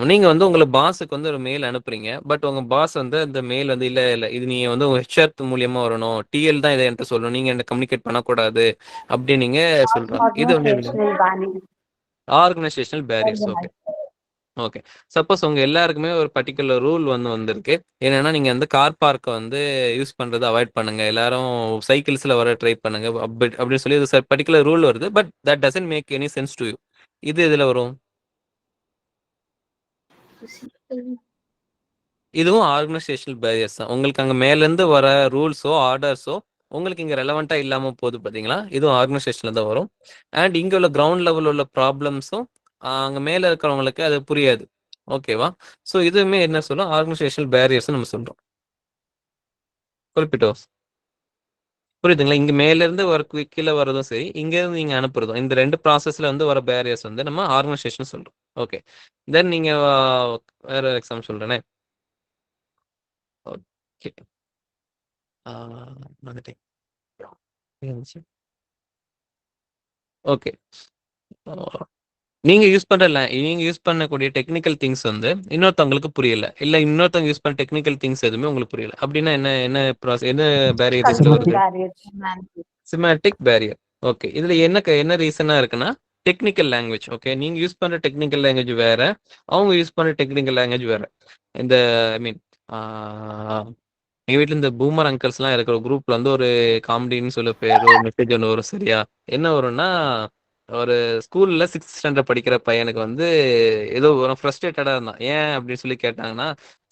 நீங்க வந்து உங்களை பாஸுக்கு வந்து ஒரு மெயில் அனுப்புறீங்க. பட் உங்க பாஸ் வந்து அந்த மெயில் வந்து இல்ல இல்ல இது நீங்க வந்து உங்க ஹெச்ஆர் மூலியமா வரணும், டிஎல் தான் இதை என்கிட்ட சொல்லணும், நீங்க என்ன கம்யூனிகேட் பண்ணக்கூடாது அப்படின்னு நீங்க சொல்றாங்க. இது வந்து organizational banning organisational barriers. Okay okay, suppose உங்க எல்லாருக்குமே ஒரு பர்டிகுலர் ரூல் வந்து வந்திருக்கு. என்னன்னா நீங்க வந்து கார் பார்க்கை வந்து யூஸ் பண்றதை அவாய்ட் பண்ணுங்க, எல்லாரும் சைக்கிள்ஸ்ல வர ட்ரை பண்ணுங்க அப்படின்னு சொல்லி ஒரு பர்டிகுலர் ரூல் வருது. But that doesn't make any sense to you. இது இதுல வரும். இதுவும் ஆர்கனைசேஷனல் பேரியர்ஸ் தான். உங்களுக்கு அங்க மேல இருந்து வர ரூல்ஸோ ஆர்டர்ஸோ உங்களுக்கு இங்க ரெலவெண்டா இல்லாம போகுது பாத்தீங்களா, இதுவும் ஆர்கனைசேஷன்ல தான் வரும். அண்ட் இங்க உள்ள கிரவுண்ட் லெவல் உள்ள ப்ராப்ளம்ஸும் அங்க மேல இருக்கிறவங்களுக்கு அது புரியாது. ஓகேவா? ஸோ இதுவுமே என்ன சொல்லும், ஆர்கனைசேஷனல் பேரியர்ஸ் நம்ம சொல்றோம். குறிப்பிட்டோம், புரியுதுங்களா? இங்க மேல இருந்து வர கீழே வரதும் சரி, இங்க இருந்து நீங்க அனுப்புறதும், இந்த 2 ப்ராசஸ்ல வந்து வர பேரியர்ஸ் வந்து நம்ம ஆர்கனைசேஷன் சொல்றோம். ஓகே, தென் நீங்க வேற எக்ஸாம் சொல்றேனே. ஓகே, வந்துட்டேன். ஓகே, நீங்க யூஸ் பண்ணக்கூடிய டெக்னிக்கல் திங்ஸ் வந்து இன்னொருத்தவங்களுக்கு புரியல, இல்ல இன்னொருத்தவங்க யூஸ் பண்ண டெக்னிக்கல் திங்ஸ் எதுவுமே உங்களுக்கு புரியல அப்படின்னா என்ன என்ன என்ன பேரியர் இதுல control வருது? barriers சிமாட்டிக் barrier. ஓகே, இதுல என்ன ரீசனா இருக்குன்னா டெக்னிக்கல் லாங்குவேஜ். ஓகே, நீங்க யூஸ் பண்ற டெக்னிக்கல் லாங்குவேஜ் வேற, அவங்க யூஸ் பண்ற டெக்னிக்கல் லாங்குவேஜ் வேற. இந்த ஐ மீன் எங்க வீட்டுல இந்த பூமர் அங்கிள்ஸ் எல்லாம் இருக்கிற குரூப்ல வந்து ஒரு காமெடின்னு சொல்ல பேர் ஒரு மெசேஜ் ஒன்று வரும். சரியா? என்ன வரும்னா, ஒரு ஸ்கூல்ல 6th ஸ்டாண்டர்ட் படிக்கிற பையனுக்கு வந்து ஏதோ ஒரு ஃப்ரஸ்ட்ரேட்டடா இருந்தான். ஏன் அப்படின்னு சொல்லி கேட்டாங்கன்னா,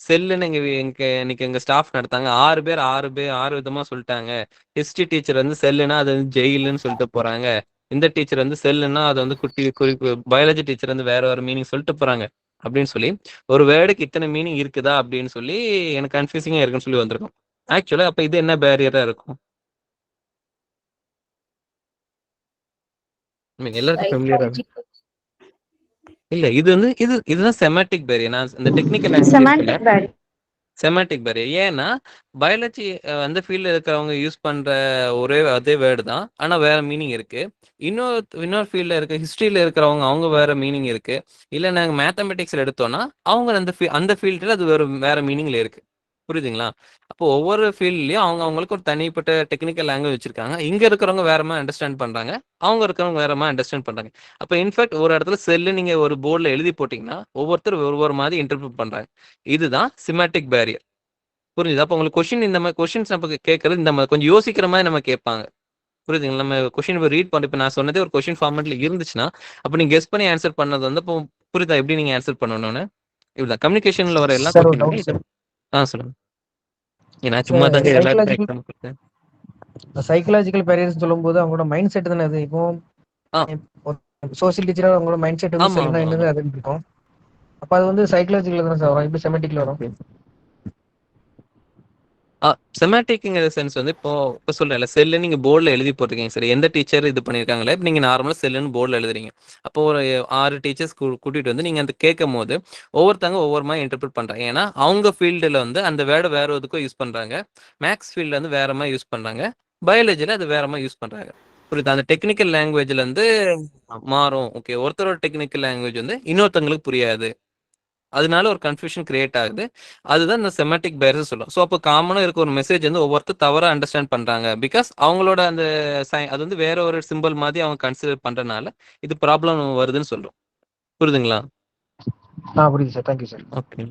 செல்லுன்னு இன்னைக்கு எங்க ஸ்டாஃப் நடத்தாங்க, 6 விதமா சொல்லிட்டாங்க. ஹிஸ்டரி டீச்சர் வந்து செல்லுனா அது வந்து ஜெயிலுன்னு சொல்லிட்டு போறாங்க, இந்த டீச்சர் வந்து செல்லுனா அது வந்து குறிப்பு, பயாலஜி டீச்சர் வந்து வேற வேற மீனிங் சொல்லிட்டு போறாங்க அப்படின்னு சொல்லி, ஒரு வேர்டுக்கு இத்தனை மீனிங் இருக்குதா அப்படின்னு சொல்லி எனக்கு கன்ஃபியூசிங்கா இருக்குன்னு சொல்லி வந்திருக்கும். ஆக்சுவலா அப்ப இது என்ன பேரியரா இருக்கும்? எல்லாருக்கும் ஃபெமிலியரா psychological இல்ல. இது வந்து இதுதான் செமாட்டிக் பேரியர். நான் இந்த டெக்னிக்கல் லாங்குவேஜ் இருக்குல்ல, semantic barrier செமாட்டிக் பேரியர். ஏன்னா பயாலஜி அந்த ஃபீல்ட்ல இருக்கிறவங்க யூஸ் பண்ற அதே வேர்டு தான், ஆனா வேற மீனிங் இருக்கு. இன்னொரு ஃபீல்ட்ல இருக்க ஹிஸ்டரியில இருக்கிறவங்க அவங்க வேற மீனிங் இருக்கு. இல்ல நாங்க மேத்தமெட்டிக்ஸ்ல எடுத்தோம்னா அவங்க அந்த ஃபீல்ட்ல அது வேற மீனிங்ல இருக்கு. புரியுதுங்களா? அப்போ ஒவ்வொரு ஃபீல்ட்லயும் அவங்களுக்கு ஒரு தனிப்பட்ட டெக்னிக்கல் லாங்குவேஜ் வச்சிருக்காங்க. இங்க இருக்கிறவங்க வேற மாதிரி அண்டர்ஸ்டாண்ட் பண்றாங்க, அவங்க இருக்கிறவங்க வேற மாதிரி அண்டர்ஸ்டாண்ட் பண்றாங்க. அப்ப இன்ஃபேக்ட் ஒரு இடத்துல செல்லு நீங்க ஒரு போர்டுல எழுதி போட்டீங்கன்னா ஒவ்வொருத்தர் ஒவ்வொரு மாதிரி இன்டர்பிரட் பண்றாங்க. இதுதான் சிமேட்டிக் பேரியர். புரியுது? அப்ப உங்களுக்கு இந்த மாதிரி கொஸ்டின்ஸ் நம்ம கேட்கறது இந்த மாதிரி கொஞ்சம் யோசிக்கிற மாதிரி நம்ம கேட்பாங்க. புரியுதுங்களா? நம்ம கொஸ்டின் ரீட் பண்ணி இப்ப நான் சொன்னதே ஒரு கொஸ்டின் ஃபார்மேட்ல இருந்துச்சுன்னா அப்ப நீங்க கெஸ் பண்ணி ஆன்சர் பண்ணது வந்து இப்போ புரியுதா எப்படி நீங்க ஆன்சர் பண்ணணும்னு? இப்படிதான் கம்யூனிகேஷன்ல வர எல்லா சார் ஒரு கொஸ்டினுமே டவுட் இது. சார். சொல்லுங்க. நான் சும்மா சார் தாங்க எல்லாருக்கும் சைக்கலாஜிக்கல் எக்ஸாம் கொடுத்தேன். சைக்கலாஜிக்கல் பேரியர்ஸ் சொல்லும்போது அவங்களோட மைண்ட் செட் தானே அது. இப்போ ஆ சோசியல் டீச்சரா அவங்களோட மைண்ட் செட் வந்து ஆமா செல்லுனா ஆமா ஆமா. என்னது அது இருக்கும். அப்ப அது வந்து சைக்கலாஜிக்கல் தானே சார் வரும், எப்படி செமெட்டிக்ல வரும்? ஓகே. செமாட்டிக்ங்கிற சென்ஸ் வந்து இப்போ சொல்றேன்ல, செல்லு நீங்க போர்டில் எழுதி போட்டிருக்கீங்க. சரி, எந்த டீச்சர் இது பண்ணியிருக்காங்களே, இப்போ நீங்க நார்மலா செல்லுன்னு போர்டில் எழுதுறீங்க. அப்போ ஒரு 6 டீச்சர்ஸ் கூட்டிட்டு வந்து நீங்க அந்த கேட்கும் போது ஒவ்வொருத்தவங்க ஒவ்வொரு மாதிரி இன்டர்பிரட் பண்றாங்க. ஏன்னா அவங்க ஃபீல்டுல வந்து அந்த வேர்டை வேற எதுக்கும் யூஸ் பண்றாங்க, மேக்ஸ் ஃபீல்ட்ல வந்து வேற மாதிரி யூஸ் பண்றாங்க, பயாலஜில அது வேற மாதிரி யூஸ் பண்றாங்க. புரியுது? அந்த டெக்னிக்கல் லாங்குவேஜ்ல இருந்து மாறும். ஓகே, ஒருத்தரோட டெக்னிக்கல் லாங்குவேஜ் வந்து இன்னொருத்தவங்களுக்கு புரியாது, அதனால ஒரு கன்ஃபியூஷன் கிரியேட் ஆகுது. அதுதான் இந்த செமாட்டிக் பேரியர் சொல்லும். ஸோ அப்போ காமனா இருக்க ஒரு மெசேஜ் வந்து ஒவ்வொருத்தர் தவறா அண்டர்ஸ்டாண்ட் பண்றாங்க. பிகாஸ் அவங்களோட அந்த அது வந்து வேற ஒரு சிம்பிள் மாதிரி அவங்க கன்சிடர் பண்றதுனால இது ப்ராப்ளம் வருதுன்னு சொல்றோம். புரியுதுங்களா? புரியுது sir. Thank you sir. Okay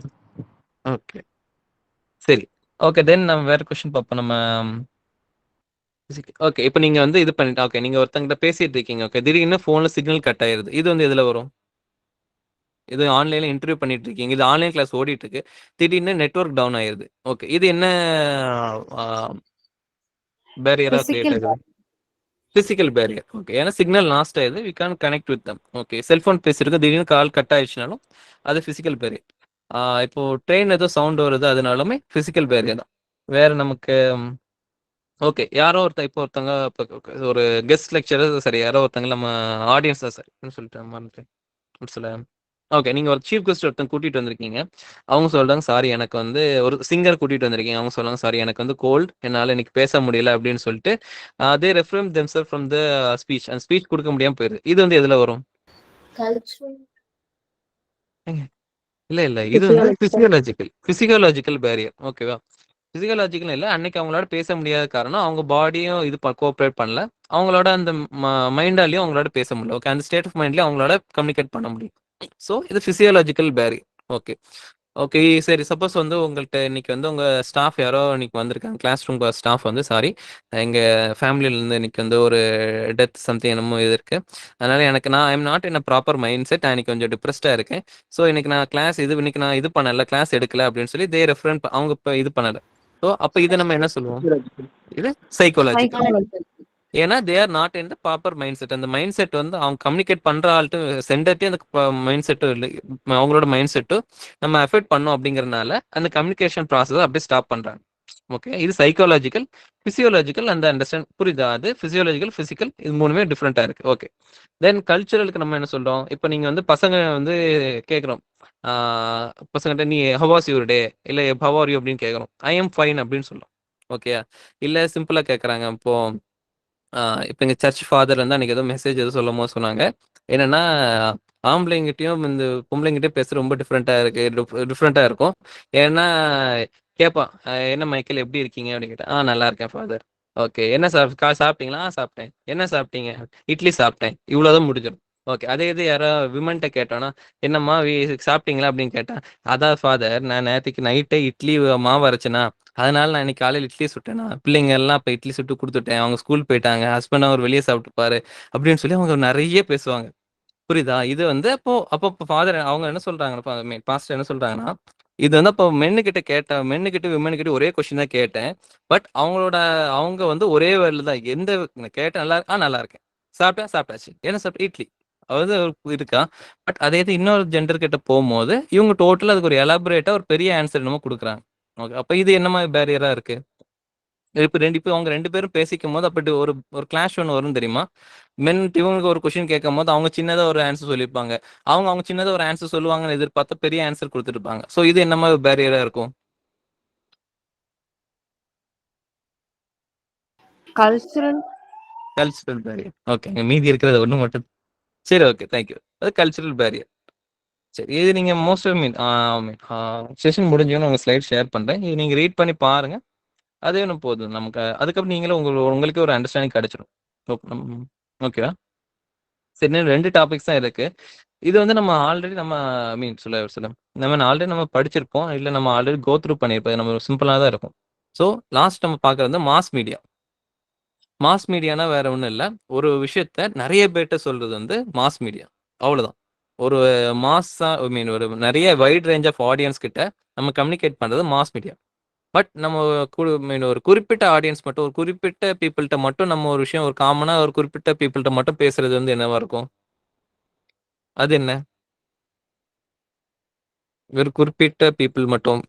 okay சரி. ஓகே, தென் நம்ம வேற கொஸ்டின் பார்ப்போம். நம்ம ஓகே. இப்ப நீங்க வந்து இது பண்ணிட்டு ஓகே. நீங்க ஒருத்தங்கிட்ட பேசிட்டு இருக்கீங்க. ஓகே. திடீர்னு ஃபோன்ல சிக்னல் கட் ஆயிருது. இது வந்து எதுல வரும்? இது ஆன்லைன்ல இன்டர்வியூ பண்ணிட்டு இருக்கீங்க. இது ஆன்லைன் கிளாஸ் ஓடிட்டு இருக்கு. திடீர்னு நெட்வொர்க் டவுன் ஆயிருது. ஓகே. இது என்ன ஆ பேரியரா கிரியேட் Physical ஆகுது? Physical barrier. ஓகே. ஏன்னா சிக்னல் லாஸ்ட் ஆயிருது. We can't connect with them. Okay. Cellphone பேசிருக்கு. திடீர்னு கால் கட் ஆயிடுச்சுனாலும் அது பிசிக்கல் பேரியர். இப்போ ட்ரெயின் ஏதோ சவுண்ட் வருது அதனாலுமே பிசிக்கல் பேரியர் தான். வேற நமக்கு ஓகே. யாரோ இப்போ ஒருத்தவங்க ஒரு கெஸ்ட் லெக்சரர் சரி யாரோ ஒருத்தங்க நம்ம ஆடியன்ஸ் தான் சரி சொல்லிட்டேன் மறந்துட்டேன். சொல்ல ஓகே. நீங்க ஒரு சீஃப் கெஸ்ட் ஒருத்தங்க கூட்டிட்டு வந்திருக்கீங்க. அவங்க சொல்றாங்க சாரி எனக்கு வந்து ஒரு சிங்கர் கூட்டிட்டு வந்திருக்கீங்க. அவங்க சொல்றாங்க சாரி எனக்கு வந்து கோல்ட் என்னால இன்னைக்கு பேச முடியல அப்படின்னு சொல்லிட்டு தே ரெஃப்ரெம் தெம்செல்ஃப் ஃப்ரம் த ஸ்பீச் அந்த ஸ்பீச் கொடுக்க முடியாம போயிருது. இது வந்து எதுல வரும்? cultural இல்ல இது வந்து பிசியோலாஜிக்கல் பேரியர். ஓகேவா? பிசியோலாஜிக்கல் இல்ல அன்னைக்கு அவங்களோட பேச முடியாத காரணம் அவங்க பாடியும் இது கோஆப்ரேட் பண்ணல. அவங்களோட அந்த மைண்டாலையும் அவங்களோட பேச முடியல. ஓகே. அந்த ஸ்டேட் ஆஃப் மைண்ட்லயும் அவங்களோட கம்யூனிகேட் பண்ண முடியும். ஸோ இது பிசியோலாஜிக்கல் பேரியர். ஓகே. ஓகே. சரி சப்போஸ் வந்து உங்கள்ட்ட இன்னைக்கு வந்து உங்க ஸ்டாஃப் யாரோ இன்னைக்கு வந்திருக்காங்க. கிளாஸ் ரூம் ஸ்டாஃப் வந்து சாரி எங்க ஃபேமிலியில இருந்து இன்னைக்கு வந்து ஒரு டெத் சம்திங் என்னமோ இது இருக்கு. அதனால எனக்கு நான் I'm not in a proper mind set. இன்னைக்கு கொஞ்சம் டிப்ரெஸ்டா இருக்கேன். ஸோ இன்னைக்கு நான் இன்னைக்கு நான் இது பண்ணல கிளாஸ் எடுக்கல அப்படின்னு சொல்லி தே ரெஃபரன் அவங்க இப்போ இது பண்ணல. ஸோ அப்போ இதை நம்ம என்ன சொல்லுவோம்? இது சைக்காலஜிக்கல். psychological ஏன்னா they are not in the proper mind set. அந்த மைண்ட் செட் வந்து அவங்க கம்யூனிகேட் பண்ற ஆள்ட்டு சென்டர்ட்டே அந்த மைண்ட் செட்டும் இல்லை. அவங்களோட மைண்ட் செட்டும் நம்ம எஃபெக்ட் பண்ணோம் அப்படிங்கறதுனால அந்த கம்யூனிகேஷன் ப்ராசஸ் அப்படியே ஸ்டாப் பண்றாங்க. ஓகே. இது சைக்காலஜிக்கல் பிசியோலாஜிக்கல் அந்த அண்டர்ஸ்டாண்ட் புரியுதா? அது பிசியோலாஜிக்கல் பிசிக்கல் இது மூணுமே டிஃப்ரெண்டா இருக்கு. ஓகே. தென் கல்ச்சுரலுக்கு நம்ம என்ன சொல்றோம்? இப்போ நீங்க வந்து பசங்க வந்து கேட்குறோம். பசங்கிட்ட நீ ஹவ் வாஸ் யுவர் டே இல்ல ஹவ் ஆர் யூ அப்படின்னு கேட்குறோம். ஐ எம் ஃபைன் அப்படின்னு சொல்றோம். ஓகே. இல்ல சிம்பிளா கேட்குறாங்க. இப்போ எங்க சர்ச் ஃபாதர் வந்து அன்னைக்கு ஏதோ மெசேஜ் எதுவும் சொல்லும்போது சொன்னாங்க. என்னன்னா ஆம்பளைங்கிட்டயும் இந்த பொம்பளைங்கிட்டயும் பேச ரொம்ப டிஃப்ரெண்டா இருக்கும். ஏன்னா கேட்பான் என்ன மைக்கேல் எப்படி இருக்கீங்க அப்படின்னு கேட்டேன். நல்லா இருக்கேன் ஃபாதர். ஓகே. என்ன சாப்பிட்டீங்களா? சாப்பிட்டேன். என்ன சாப்பிட்டீங்க? இட்லி சாப்பிட்டேன். இவ்வளவுதான் முடிஞ்சிடும். ஓகே. அதே இது யாரோ விமன்ட்ட கேட்டோம்னா என்னம்மா சாப்பிட்டீங்களா அப்படின்னு கேட்டா அதான் ஃபாதர் நான் நேற்றுக்கு நைட்டே இட்லி மாவு அரைச்சேனா அதனால நான் இன்னைக்கு காலையில் இட்லி சுட்டேனா பிள்ளைங்க எல்லாம் இப்போ இட்லி சுட்டு கொடுத்துட்டேன் அவங்க ஸ்கூல் போயிட்டாங்க ஹஸ்பண்ட் அவர் வெளியே சாப்பிட்டுப்பாரு அப்படின்னு சொல்லி அவங்க நிறைய பேசுவாங்க. புரியுதா? இது வந்து அப்போ ஃபாதர் அவங்க என்ன சொல்றாங்க பாஸ்டர் என்ன சொல்றாங்கன்னா இது வந்து அப்போ மென்னுக்கிட்ட விமனுக்கிட்ட ஒரே கொஸ்டின் தான் கேட்டேன். பட் அவங்க வந்து ஒரே வேர்ல தான் எந்த கேட்டேன் நல்லா இருக்கேன். சாப்பிட்டாச்சு. என்ன சாப்பிட்டேன்? இட்லி. அதாவது இருக்கா. பட் அதே இது இன்னொரு ஜெண்டர் கிட்ட போகும்போது இவங்க டோட்டல் அதுக்கு ஒரு எலாபரேட்டா ஒரு பெரிய ஆன்சர் என்னமோ கொடுக்குறாங்க. ஓகே. அப்ப இது என்ன மாதிரி பேரியரா இருக்கு? இப்போ அவங்க 2 பேரும் பேசிக்கும்போது அப்படி ஒரு ஒரு கிளாஷ் ஒண்ணு வரும் தெரியுமா? இவங்களுக்கு ஒரு கொஸ்டின் கேட்கும்போது அவங்க சின்னதா ஒரு ஆன்சர் சொல்லியிருப்பாங்க. அவங்க சின்னதா ஒரு ஆன்சர் சொல்லுவாங்கன்னு எதிர்பார்த்தா பெரிய ஆன்சர் குடுத்துருப்பாங்க. சோ இது என்ன மாதிரி பேரியரா இருக்கும்? cultural cultural barrier. ஓகே. மீதி இருக்கிறது ஒண்ணு மட்டும். சரி ஓகே. Thank you. அது கல்ச்சுரல் பேரியர். சரி. இது நீங்க மோஸ்ட் செஷன் முடிஞ்சோன்னு உங்க ஸ்லைட் ஷேர் பண்றேன். இது நீங்க ரீட் பண்ணி பாருங்க. அதே ஒண்ணு போதும். நமக்கு அதுக்கப்புறம் நீங்களும் உங்களுக்கே ஒரு அண்டர்ஸ்டாண்டிங் கிடைச்சிடும். ஓகேவா? சரி இன்னும் 2 டாபிக்ஸ் தான் இருக்கு. இது வந்து நம்ம ஆல்ரெடி சொல்ல நம்ம படிச்சிருப்போம். இல்ல நம்ம ஆல்ரெடி கோ த்ரூ பண்ணியிருப்போம். இது நம்ம சிம்பிளா தான் இருக்கும். ஸோ லாஸ்ட் நம்ம பார்க்கறது வந்து மாஸ் மீடியா. மாஸ் மீடியானா வேற ஒண்ணும் இல்ல. ஒரு விஷயத்த நெறைய பேர்ட்ட சொல்றது வந்து மாஸ் மீடியா. அவ்வளவுதான். ஒரு மாஸா ஒரு நெறைய வைட் ரேஞ்ச் ஆஃப் ஆடியன்ஸ் கிட்ட நம்ம கம்யூனிகேட் பண்றது மாஸ் மீடியா. பட் நம்ம ஒரு குறிப்பிட்ட ஆடியன்ஸ் மட்டும் ஒரு குறிப்பிட்ட பீப்பிள்ட்ட மட்டும் நம்ம ஒரு விஷயம் ஒரு காமனா ஒரு குறிப்பிட்ட பீப்பிள்ட்ட மட்டும் பேசுறது வந்து என்னவா இருக்கும்? அது என்ன? ஒரு குறிப்பிட்ட பீப்பிள் மட்டும்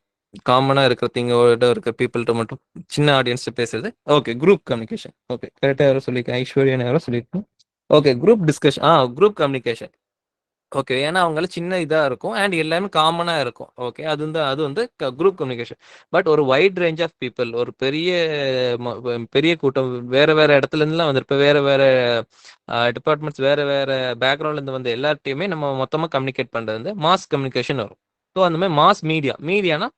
காமனா இருக்கிற திங்கோட இருக்க பீப்பிள்ட்ட மட்டும் சின்ன ஆடியன்ஸ் பேசுறது. ஓகே. Group communication. ஓகே. கரெக்ட்டா யாரோ சொல்லிருக்காங்க. ஐஸ்வர்யா யாரோ சொல்லிருக்காங்க. Okay. Group discussion. Group communication. Okay. ஏன்னா அவங்கலாம் சின்ன இதா இருக்கும். அண்ட் எல்லாமே காமனா இருக்கும். ஓகே. அது வந்து குரூப் கம்யூனிகேஷன். பட் ஒரு வைட் ரேஞ்ச் ஆஃப் பீப்பிள் ஒரு பெரிய கூட்டம் வேற வேற இடத்துல இருந்துலாம் வந்திருப்ப வேற வேற டிபார்ட்மெண்ட்ஸ் வேற வேற பேக்ரவுண்ட்ல இருந்து வந்த எல்லார்ட்டையுமே நம்ம மொத்தமா கம்யூனிகேட் பண்றது வந்து மாஸ் கம்யூனிகேஷன் வரும். ஸோ அந்த மாதிரி மாஸ் மீடியானா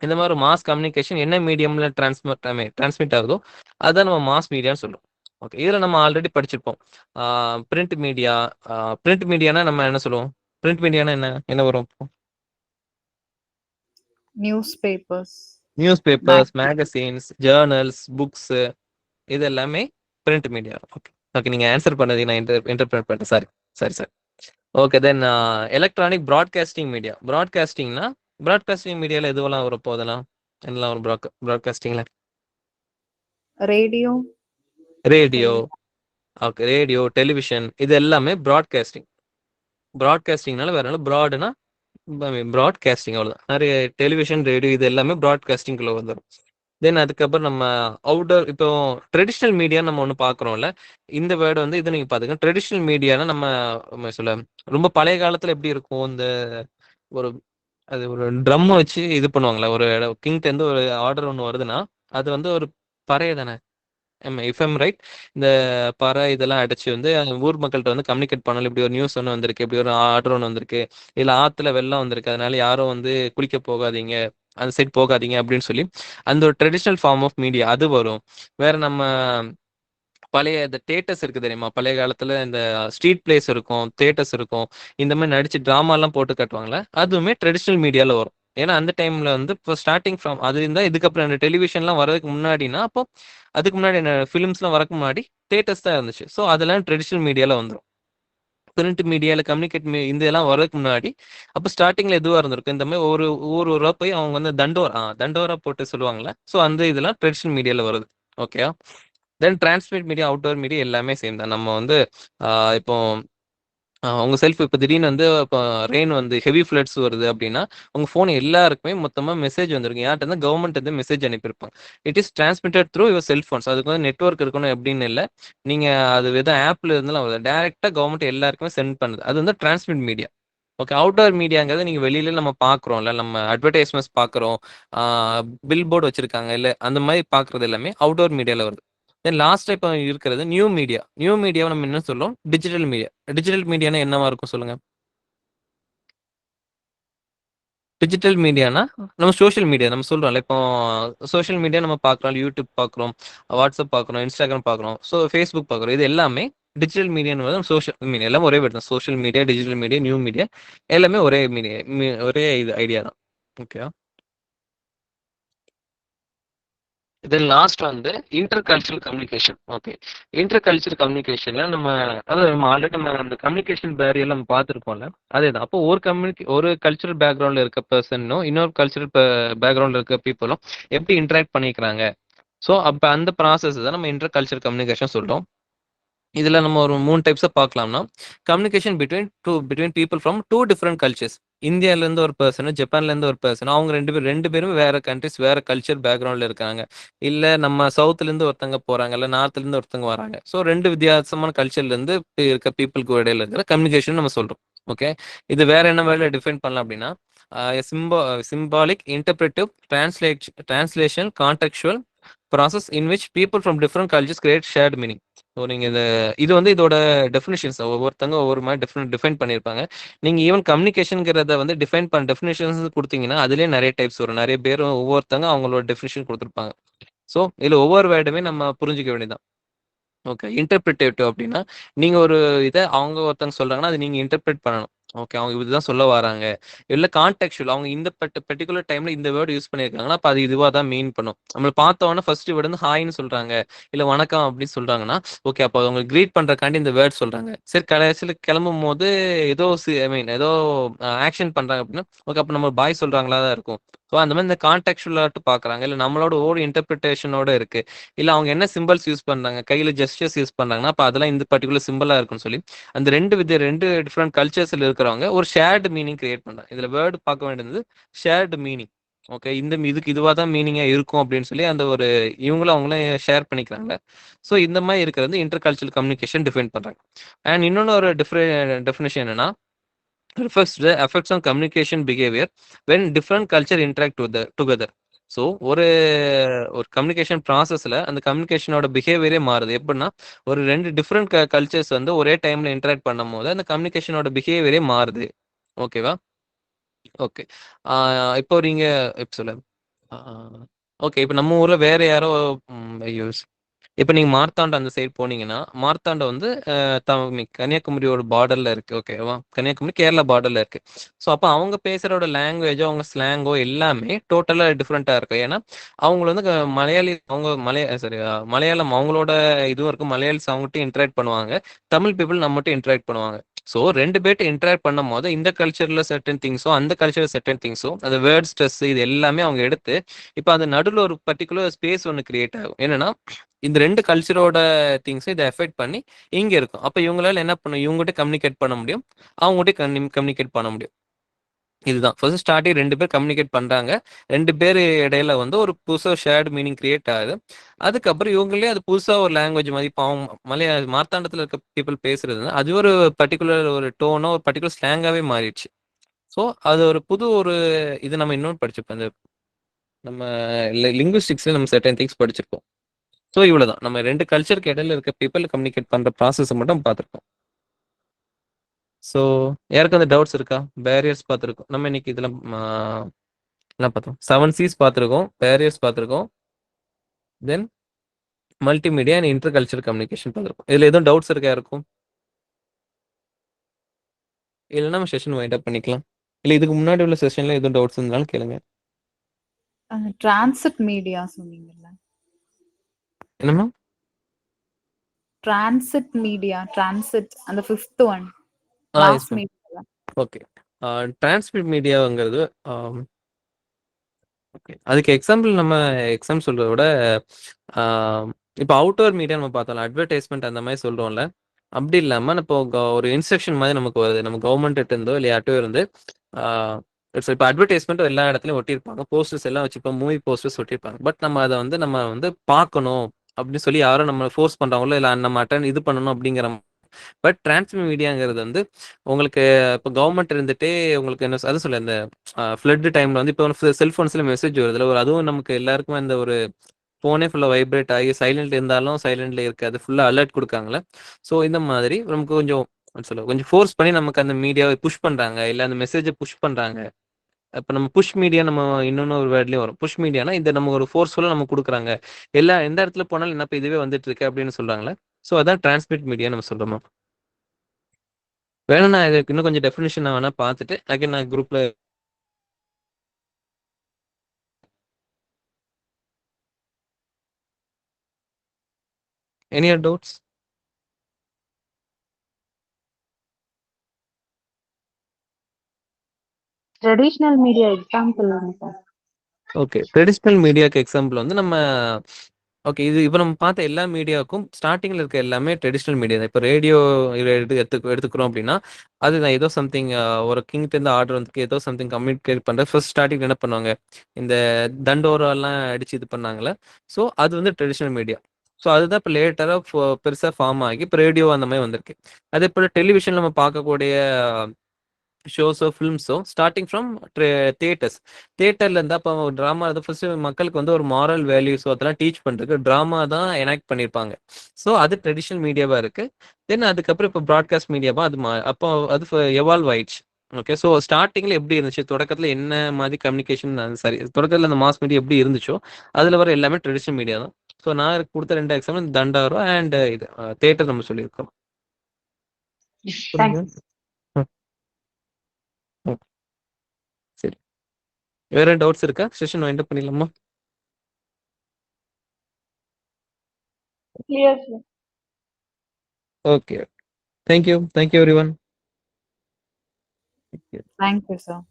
இந்த மாதிரி மாஸ் கம்யூனிகேஷன் என்ன மீடியம்ல டிரான்ஸ்மிட் ஆகுதோ அதான் நம்ம மாஸ் மீடியான்னு சொல்லுவோம். ஓகே. இதுல நம்ம ஆல்ரெடி படிச்சிருப்போம். Print media. பிரிண்ட் மீடியானா நம்ம என்ன சொல்லுவோம்? பிரிண்ட் மீடியானா என்ன என்ன வரும்? newspapers news papers, magazines, journals, books, இது எல்லாமே பிரிண்ட் மீடியா. ஓகே ஓகே, நீங்க ஆன்சர் பண்ணதை நான் இன்டர்பிரட் பண்ணிட்டேன். Sorry sorry sorry. Okay then electronic broadcasting media. Broadcasting மீடியால எதுவெல்லாம் வரும் போதெல்லாம் என்னெல்லாம் வரும் ப்ராட்காஸ்டிங்ல? Radio, radio. Okay, radio, television, இது எல்லாமே ப்ராட்காஸ்டிங். ப்ராட்காஸ்டிங்னால வேற என்ன, ப்ராட்னா ப்ராட்காஸ்டிங் அவ்வளோதான். நிறைய டெலிவிஷன், ரேடியோ இது எல்லாமே ப்ராட்காஸ்டிங்குள்ள வந்துடும். தென் அதுக்கப்புறம் நம்ம அவுட்டோர், இப்போ ட்ரெடிஷ்னல் மீடியா நம்ம ஒன்று பார்க்குறோம்ல, இந்த வேர்டு வந்து இதை நீங்கள் பார்த்துக்கோங்க. ட்ரெடிஷ்னல் மீடியானா நம்ம சொல்ல ரொம்ப பழைய காலத்தில் எப்படி இருக்கும், இந்த ஒரு அது ஒரு ட்ரம் வச்சு இது பண்ணுவாங்களே, ஒரு கிங்டேருந்து ஒரு ஆர்டர் ஒன்று வருதுன்னா அது வந்து ஒரு பறைய தானே, இஃப் எம் ரைட். இந்த பறை இதெல்லாம் அடைச்சு வந்து ஊர் மக்கள்கிட்ட வந்து கம்யூனிகேட் பண்ணல, இப்படி ஒரு நியூஸ் ஒன்று வந்திருக்கு, இப்படி ஒரு ஆர்டர் ஒன்று வந்திருக்கு, இல்லை ஆற்றுல வெள்ளம் வந்திருக்கு, அதனால யாரும் வந்து குளிக்க போகாதீங்க, அந்த சைட் போகாதீங்க அப்படின்னு சொல்லி அந்த ஒரு ட்ரெடிஷ்னல் ஃபார்ம் ஆஃப் மீடியா அது வரும். வேற நம்ம பழைய இந்த தேட்டர்ஸ் இருக்கு தெரியுமா, பழைய காலத்துல இந்த ஸ்ட்ரீட் பிளேஸ் இருக்கும், தேட்டர்ஸ் இருக்கும், இந்த மாதிரி நடிச்சு டிராமா எல்லாம் போட்டு காட்டுவாங்களே, அதுவுமே ட்ரெடிஷ்னல் மீடியால வரும். ஏன்னா அந்த டைம்ல வந்து இப்போ ஸ்டார்டிங் ஃப்ரம் அது இருந்தால், இதுக்கப்புறம் இந்த டெலிவிஷன்லாம் வரதுக்கு முன்னாடினா, அப்போ அதுக்கு முன்னாடி என்ன ஃபிலிம்ஸ்லாம் வரக்கு முன்னாடி தேட்டர்ஸ் தான் இருந்துச்சு. ஸோ அதெல்லாம் ட்ரெடிஷ்னல் மீடியால வந்துடும். பிரிண்ட் மீடியால கம்யூனிகேட் இந்த இதெல்லாம் வரதுக்கு முன்னாடி அப்போ ஸ்டார்டிங்ல எதுவா இருந்திருக்கும், இந்த மாதிரி ஒரு ஊரா போய் அவங்க வந்து தண்டோரா போட்டு சொல்லுவாங்கல்ல, ஸோ அந்த இதெல்லாம் ட்ரெடிஷ்னல் மீடியால வருது. ஓகே. தென் டிரான்ஸ்மிட் மீடியா, அவுட்டோர் மீடியா எல்லாமே சேம் தான். நம்ம வந்து இப்போ உங்க செல்ஃப் இப்போ திடீர்னு வந்து இப்போ ரெயின் வந்து ஹெவி ஃப்ளட்ஸ் வருது அப்படின்னா, உங்க ஃபோன் எல்லாருக்குமே மொத்தமா மெசேஜ் வந்திருக்கும். யார்ட்ட இருந்து, கவர்மெண்ட் இருந்து மெசேஜ் அனுப்பியிருப்பாங்க. It is transmitted through your cellphones. அதுக்கு வந்து நெட்வொர்க் இருக்கணும் அப்படின்னு இல்லை. நீங்க அது எதுவும் ஆப்ல இருந்தாலும் வருது, டைரக்டா கவர்மெண்ட் எல்லாருக்குமே சென்ட் பண்ணுது. அது வந்து டிரான்ஸ்மிட் மீடியா. ஓகே. அவுட்டோர் மீடியாங்கிறது நீங்க வெளியில நம்ம பார்க்குறோம்ல, நம்ம அட்வர்டைஸ்மெண்ட்ஸ் பார்க்குறோம், பில் போர்டு வச்சிருக்காங்க இல்ல, அந்த மாதிரி பார்க்குறது எல்லாமே அவுட்டோர் மீடியால வருது. தென் லாஸ்ட் இப்போ இருக்கிறது நியூ மீடியா. நியூ மீடியாவை நம்ம என்ன சொல்லுவோம், டிஜிட்டல் மீடியா. டிஜிட்டல் மீடியானா என்னவா இருக்கும் சொல்லுங்க. டிஜிட்டல் மீடியானா நம்ம சோஷியல் மீடியா நம்ம சொல்றோம்ல, இப்போ சோஷியல் மீடியா நம்ம பார்க்குறோம், யூடியூப் பார்க்குறோம், வாட்ஸ்அப் பார்க்குறோம், இன்ஸ்டாகிராம் பார்க்குறோம், ஸோ ஃபேஸ்புக் பார்க்குறோம், இது எல்லாமே டிஜிட்டல் மீடியான்னு சோஷியல் மீடியா எல்லாம் ஒரே வேர்டு தான். Social media, digital media, new media எல்லாமே ஒரே மீடியா, ஒரே இது ஐடியா தான். ஓகே. தென் லாஸ்ட் வந்து inter cultural communication. Okay. Inter cultural கம்யூனிகேஷன்ல நம்ம அதாவது நம்ம ஆல்ரெடி நம்ம அந்த கம்யூனிகேஷன் பேரியர் நம்ம பார்த்துருப்போம்ல, அதே தான். அப்போ ஒரு கல்ச்சரல் பேக்ரவுண்ட்ல இருக்க பர்சனும் இன்னொரு கல்ச்சரல் பேக்ரவுண்ட்ல இருக்க பீப்புளும் எப்படி இன்டராக்ட் பண்ணிக்கிறாங்க. ஸோ அப்போ அந்த ப்ராசஸ் தான் நம்ம இன்டர் கல்ச்சரல் கம்யூனிகேஷன் சொல்றோம். இதுல நம்ம ஒரு 3 டைப்ஸா பார்க்கலாம்னா, communication between people from 2 different cultures. இந்தியால இருந்து ஒரு பர்சன், ஜப்பான்ல இருந்து ஒரு பர்சன், அவங்க ரெண்டு பேரும் வேற கண்ட்ரிஸ், வேற கல்ச்சர் பேக்ரவுண்ட்ல இருக்காங்க. இல்ல நம்ம சவுத்ல இருந்து ஒருத்தங்க போறாங்க, இல்ல நார்த்ல இருந்து ஒருத்தங்க வராங்க. ஸோ 2 வித்தியாசமான கல்ச்சர்ல இருந்து இருக்க பீப்புளுக்கு இடையில இருக்கிற கம்யூனிகேஷன் நம்ம சொல்றோம். ஓகே. இது வேற என்ன வேலை டிஃபைன் பண்ணலாம் அப்படின்னா, symbolic, interpretative, translation, contextual process in which people from different cultures create shared meaning. So நீங்க இது வந்து இதோட டெஃபினிஷன்ஸ் ஒவ்வொருத்தங்க ஒவ்வொரு மாதிரி டிஃபைன் பண்ணியிருப்பாங்க. நீங்க ஈவன் கம்யூனிகேஷன்ங்கிறத வந்து டிஃபைன் பண்ண டெஃபினிஷன்ஸ் கொடுத்தீங்கன்னா அதுலேயே நிறைய டைப்ஸ் வரும். நிறைய பேர் ஒவ்வொருத்தங்க அவங்களோட டெஃபினிஷன் கொடுத்துருப்பாங்க. ஸோ இதுல ஒவ்வொரு வேர்டுமே நம்ம புரிஞ்சுக்க வேண்டியதான். ஓகே. இன்டர்பிரிட்டேட்டிவ் அப்படின்னா, நீங்க ஒரு இதை அவங்க ஒருத்தங்க சொல்றாங்கன்னா அது நீங்க இன்டர்பிரேட் பண்ணணும். ஓகே. அவங்க இதுதான் சொல்ல வராங்க. இல்ல கான்டெக்சுவல், அவங்க இந்த பர்டிகுலர் டைம்ல இந்த வேர்டு யூஸ் பண்ணியிருக்காங்கன்னா அப்ப அது இதுவா தான் மீன் பண்ணும். நம்மள பார்த்த உடனே ஃபர்ஸ்ட் வேர்டு வந்து ஹாய்ன்னு சொல்றாங்க, இல்ல வணக்கம் அப்படின்னு சொல்றாங்கன்னா, ஓகே அப்போ அவங்க கிரீட் பண்றக்காண்டி இந்த வேர்ட் சொல்றாங்க. சரி கடைசியில் கிளம்பும் போது ஏதோ ஐ மீன் ஏதோ ஆக்ஷன் பண்றாங்க அப்படின்னா, ஓகே அப்போ நம்ம பாய் சொல்றாங்களா தான் இருக்கும். ஸோ அந்த மாதிரி இந்த கான்டெக்சுவலாட்டு பார்க்குறாங்க, இல்லை நம்மளோட ஓர் இன்டர்பிரிட்டேஷனோட இருக்கு, இல்லை அவங்க என்ன சிம்பிள்ஸ் யூஸ் பண்றாங்க, கையில் ஜெஸ்டர்ஸ் யூஸ் பண்றாங்கன்னா அப்போ அதெல்லாம் இந்த பர்டிகுலர் சிம்பிளா இருக்குன்னு சொல்லி அந்த ரெண்டு டிஃப்ரெண்ட் கல்ச்சர்ஸ்ல இருக்கிறவங்க ஒரு ஷேர்டு மீனிங் கிரியேட் பண்றாங்க. இதுல வேர்டு பார்க்க வேண்டியது ஷேர்டு மீனிங். ஓகே. இதுக்கு இதுவா தான் மீனிங்கா இருக்கும் அப்படின்னு சொல்லி அந்த ஒரு இவங்களும் அவங்களும் ஷேர் பண்ணிக்கிறாங்க. ஸோ இந்த மாதிரி இருக்கிறது இன்டர் கல்ச்சரல் கம்யூனிகேஷன் டிஃபைன் பண்றாங்க. அண்ட் இன்னொன்று ஒரு டெஃபினேஷன் என்னன்னா, refers to the effects on communication behavior when different culture interact together. So ஒரு கம்யூனிகேஷன் ப்ராசஸ்ல அந்த கம்யூனிகேஷனோட பிஹேவியரே மாறுது. எப்படின்னா, ஒரு 2 டிஃப்ரெண்ட் கல்ச்சர்ஸ் வந்து ஒரே டைம்ல இன்டராக்ட் பண்ணும் போது அந்த கம்யூனிகேஷனோட பிஹேவியரே மாறுது. ஓகேவா? ஓகே. இப்போ நீங்க இப்ப சொல்ல ஓகே. இப்போ நம்ம ஊர்ல வேற யாரோ ஐயோ இப்ப நீங்க மார்த்தாண்டம் அந்த சைடு போனீங்கன்னா, மார்த்தாண்டம் வந்து கன்னியாகுமரியோட பார்டர்ல இருக்கு. ஓகேவா? கன்னியாகுமரி, கேரளா பார்டர்ல இருக்கு. ஸோ அப்ப அவங்க பேசுறோட லாங்குவேஜோ, அவங்க ஸ்லாங்கோ எல்லாமே டோட்டலா டிஃபரெண்ட்டா இருக்கும். ஏன்னா, அவங்க வந்து மலையாளி அவங்க மலையாளம் அவங்களோட இதுவும் இருக்கு. மலையாளிஸ் அவங்ககிட்ட இன்டராக்ட் பண்ணுவாங்க. தமிழ் பீப்பிள் நம்மகிட்ட இன்டராக்ட் பண்ணுவாங்க. ஸோ 2 பேர்ட்ட இன்டராக்ட் பண்ணும்போது, இந்த கல்ச்சர்ல சர்டன் திங்ஸோ, அந்த கல்ச்சர்ல சர்டன் திங்ஸோ, அந்த வேர்ட் ஸ்ட்ரெஸ் இது எல்லாமே அவங்க எடுத்து, இப்ப அது நடுவுல ஒரு பர்ட்டிகுலர் ஸ்பேஸ் ஒண்ணு கிரியேட் ஆகும். என்னன்னா, இந்த 2 கல்ச்சரோட திங்ஸ இத எஃபெக்ட் பண்ணி இங்க இருக்கும். அப்ப இவங்களால என்ன பண்ண இவங்ககிட்ட கம்யூனிகேட் பண்ண முடியும். அவங்ககிட்ட கம்யூனிகேட் பண்ண முடியும். இதுதான். ஃபர்ஸ்ட் ஸ்டார்டிங் 2 பேர் கம்யூனிகேட் பண்றாங்க. 2 பேர் இடையில வந்து ஒரு புதுசா ஷேர்ட் மீனிங் கிரியேட் ஆகுது. அதுக்கப்புறம் இவங்களே அது புதுசா ஒரு லாங்குவேஜ் மாதிரி இப்போ அவங்க மார்த்தாண்டத்துல இருக்க பீப்பிள் பேசுறது அது ஒரு பர்ட்டிகுலர் ஒரு டோனோ, ஒரு பர்ட்டிகுலர் ஸ்லாங்காவே மாறிடுச்சு. ஸோ அது ஒரு புது ஒரு இது நம்ம இன்னொன்னு படிச்சிருப்போம். இந்த நம்ம லிங்குவிஸ்டிக்ஸ்ல நம்ம சர்டன் திங்ஸ் படிச்சிருப்போம். ஸோ இவ்வளவுதான். நம்ம 2 கல்ச்சருக்கு இடையில இருக்க பீப்பிள் கம்யூனிகேட் பண்ற ப்ராசஸ் மட்டும் பார்த்திருக்கோம். ஸோ யாருக்கும் அந்த டவுட்ஸ் இருக்கா? பேரியர்ஸ் பார்த்திருக்கோம். நம்ம இன்னைக்கு இதுல என்ன பார்த்தோம்? 7 C's பார்த்திருக்கோம், பேரியர்ஸ் பார்த்திருக்கோம், then multimedia and inter culture communication பார்த்திருக்கோம். இதுல எதுவும் டவுட்ஸ் இருக்கா யாருக்கும்? இல்லைன்னா நம்ம செஷன் வைண்ட் அப் பண்ணிக்கலாம். இல்ல இதுக்கு முன்னாடி உள்ள செஷன்ல எதுவும் டவுட்ஸ் இருந்தாலும் கேளுங்க. டிரான்சிட் மீடியா சொன்னீங்கல்ல, என்னம்மா? டிரான்சிட் மீடியா, டிரான்சிட் அந்த 5th one S last ma'am. Media. Okay. Transmit மீடியாங்கிறது ஓகே. அதுக்கு எக்ஸாம்பிள் நம்ம சொல்றத விட இப்போ அவுட்டோர் மீடியா நம்ம பார்த்தோம்ல, அட்வர்டைஸ்மெண்ட் அந்த மாதிரி சொல்றோம்ல, அப்படி இல்லாம இப்போ ஒரு இன்ஸ்ட்ரக்ஷன் மாதிரி நமக்கு வருது. நம்ம கவர்மெண்ட் இருந்தோ இல்லை யார்ட்டோ இருந்து இப்போ அட்வர்டைஸ்மெண்ட் எல்லா இடத்துலையும் ஒட்டியிருப்பாங்க. போஸ்டர்ஸ் எல்லாம் வச்சுப்போம், மூவி போஸ்டர்ஸ் ஒட்டியிருப்பாங்க. பட் நம்ம அதை வந்து பார்க்கணும் அப்படின்னு சொல்லி யாரும் நம்ம ஃபோர்ஸ் பண்றாங்களோ இல்லை நம்ம அட்டன் இது பண்ணணும் அப்படிங்கிற. பட் டிரான்ஸ்மிட் மீடியாங்கிறது வந்து உங்களுக்கு இப்போ கவர்மெண்ட் இருந்துட்டே உங்களுக்கு என்ன அது சொல்ல இந்த ஃப்ளட் டைம்ல வந்து இப்போ செல்போன்ஸ்ல மெசேஜ் வருதுல ஒரு அதுவும் நமக்கு எல்லாருக்குமே அந்த ஒரு ஃபோனே ஃபுல்லா வைப்ரேட் ஆகி சைலண்ட் இருந்தாலும் சைலண்ட்ல இருக்காது, ஃபுல்லா அலர்ட் கொடுக்காங்களே. ஸோ இந்த மாதிரி நமக்கு கொஞ்சம் கொஞ்சம் ஃபோர்ஸ் பண்ணி நமக்கு அந்த மீடியாவை புஷ் பண்றாங்க, இல்லை அந்த மெசேஜை புஷ் பண்றாங்க. இப்போ நம்ம புஷ் மீடியா நம்ம இன்னொன்னு ஒரு வேர்ட்லயும் வரும். புஷ் மீடியானா இந்த நம்ம ஒரு ஃபோர்ஸ்ஃபுல்லா நம்ம கொடுக்குறாங்க, எந்த இடத்துல போனாலும் என்ன இதுவே வந்துட்டு இருக்கு அப்படின்னு சொல்றாங்களே. ஸோ அதான் டிரான்ஸ்மிட் மீடியா நம்ம சொல்றோமா. வேணும் நான் இதுக்கு இன்னும் கொஞ்சம் டெஃபினிஷன் நான் வேணா பார்த்துட்டு அகைன் நான் குரூப்ல any doubts? Traditional media example sir. Okay. Traditional மீடியாக்கு எக்ஸாம்பிள் வந்து நம்ம ஓகே இது இப்போ நம்ம பார்த்த எல்லா மீடியாவுக்கும் ஸ்டார்டிங்ல இருக்க எல்லாமே ட்ரெடிஷ்னல் மீடியா தான். இப்போ ரேடியோ எடுத்துக்கிறோம் அப்படின்னா அதுதான் ஏதோ சம்திங் ஒரு கிங்கிட்ட இருந்து ஆர்டர் வந்து ஏதோ சம்திங் கம்யூனிகேட் பண்ற ஃபர்ஸ்ட் ஸ்டார்டிங் என்ன பண்ணுவாங்க, இந்த தண்டோரெல்லாம் அடிச்சு இது பண்ணாங்களே. ஸோ அது வந்து ட்ரெடிஷ்னல் மீடியா. ஸோ அதுதான் இப்போ லேட்டராக பெருசாக ஃபார்ம் ஆகி இப்போ ரேடியோ அந்த மாதிரி வந்திருக்கு. அதே போல் டெலிவிஷன் நம்ம பார்க்கக்கூடிய ஷோஸோ ஃபிலிம்ஸோ ஸ்டார்டிங் ஃப்ரம் தியேட்டர்ஸ். தியேட்டர்ல இருந்தா இப்போ ட்ராமா ஃபர்ஸ்ட் மக்களுக்கு வந்து ஒரு மாரல் வேல்யூஸ் அதெல்லாம் டீச் பண்றதுக்கு ட்ராமா தான் எனாக்ட் பண்ணியிருப்பாங்க. ஸோ அது ட்ரெடிஷ்னல் மீடியாவா இருக்கு. தென் அதுக்கப்புறம் இப்போ ப்ராட்காஸ்ட் மீடியாவா அப்போ அது எவால்வ் ஆயிடுச்சு. ஓகே. ஸோ ஸ்டார்டிங்ல எப்படி இருந்துச்சு, தொடக்கத்துல என்ன மாதிரி கம்யூனிகேஷன் சரி தொடக்கத்துல அந்த மாஸ் மீடியா எப்படி இருந்துச்சோ அதுல வர எல்லாமே ட்ரெடிஷ்னல் மீடியா தான். ஸோ நான் கொடுத்த 2 எக்ஸாம்பிள் தண்டாரோ அண்ட் இது தியேட்டர் நம்ம சொல்லியிருக்கோம். சரி, வேற டவுட்ஸ் இருக்கா? செஷன் வைண்ட் அப் பண்ணிடலாமா? Clear, sir. Okay. Thank you every one. Thank you sir.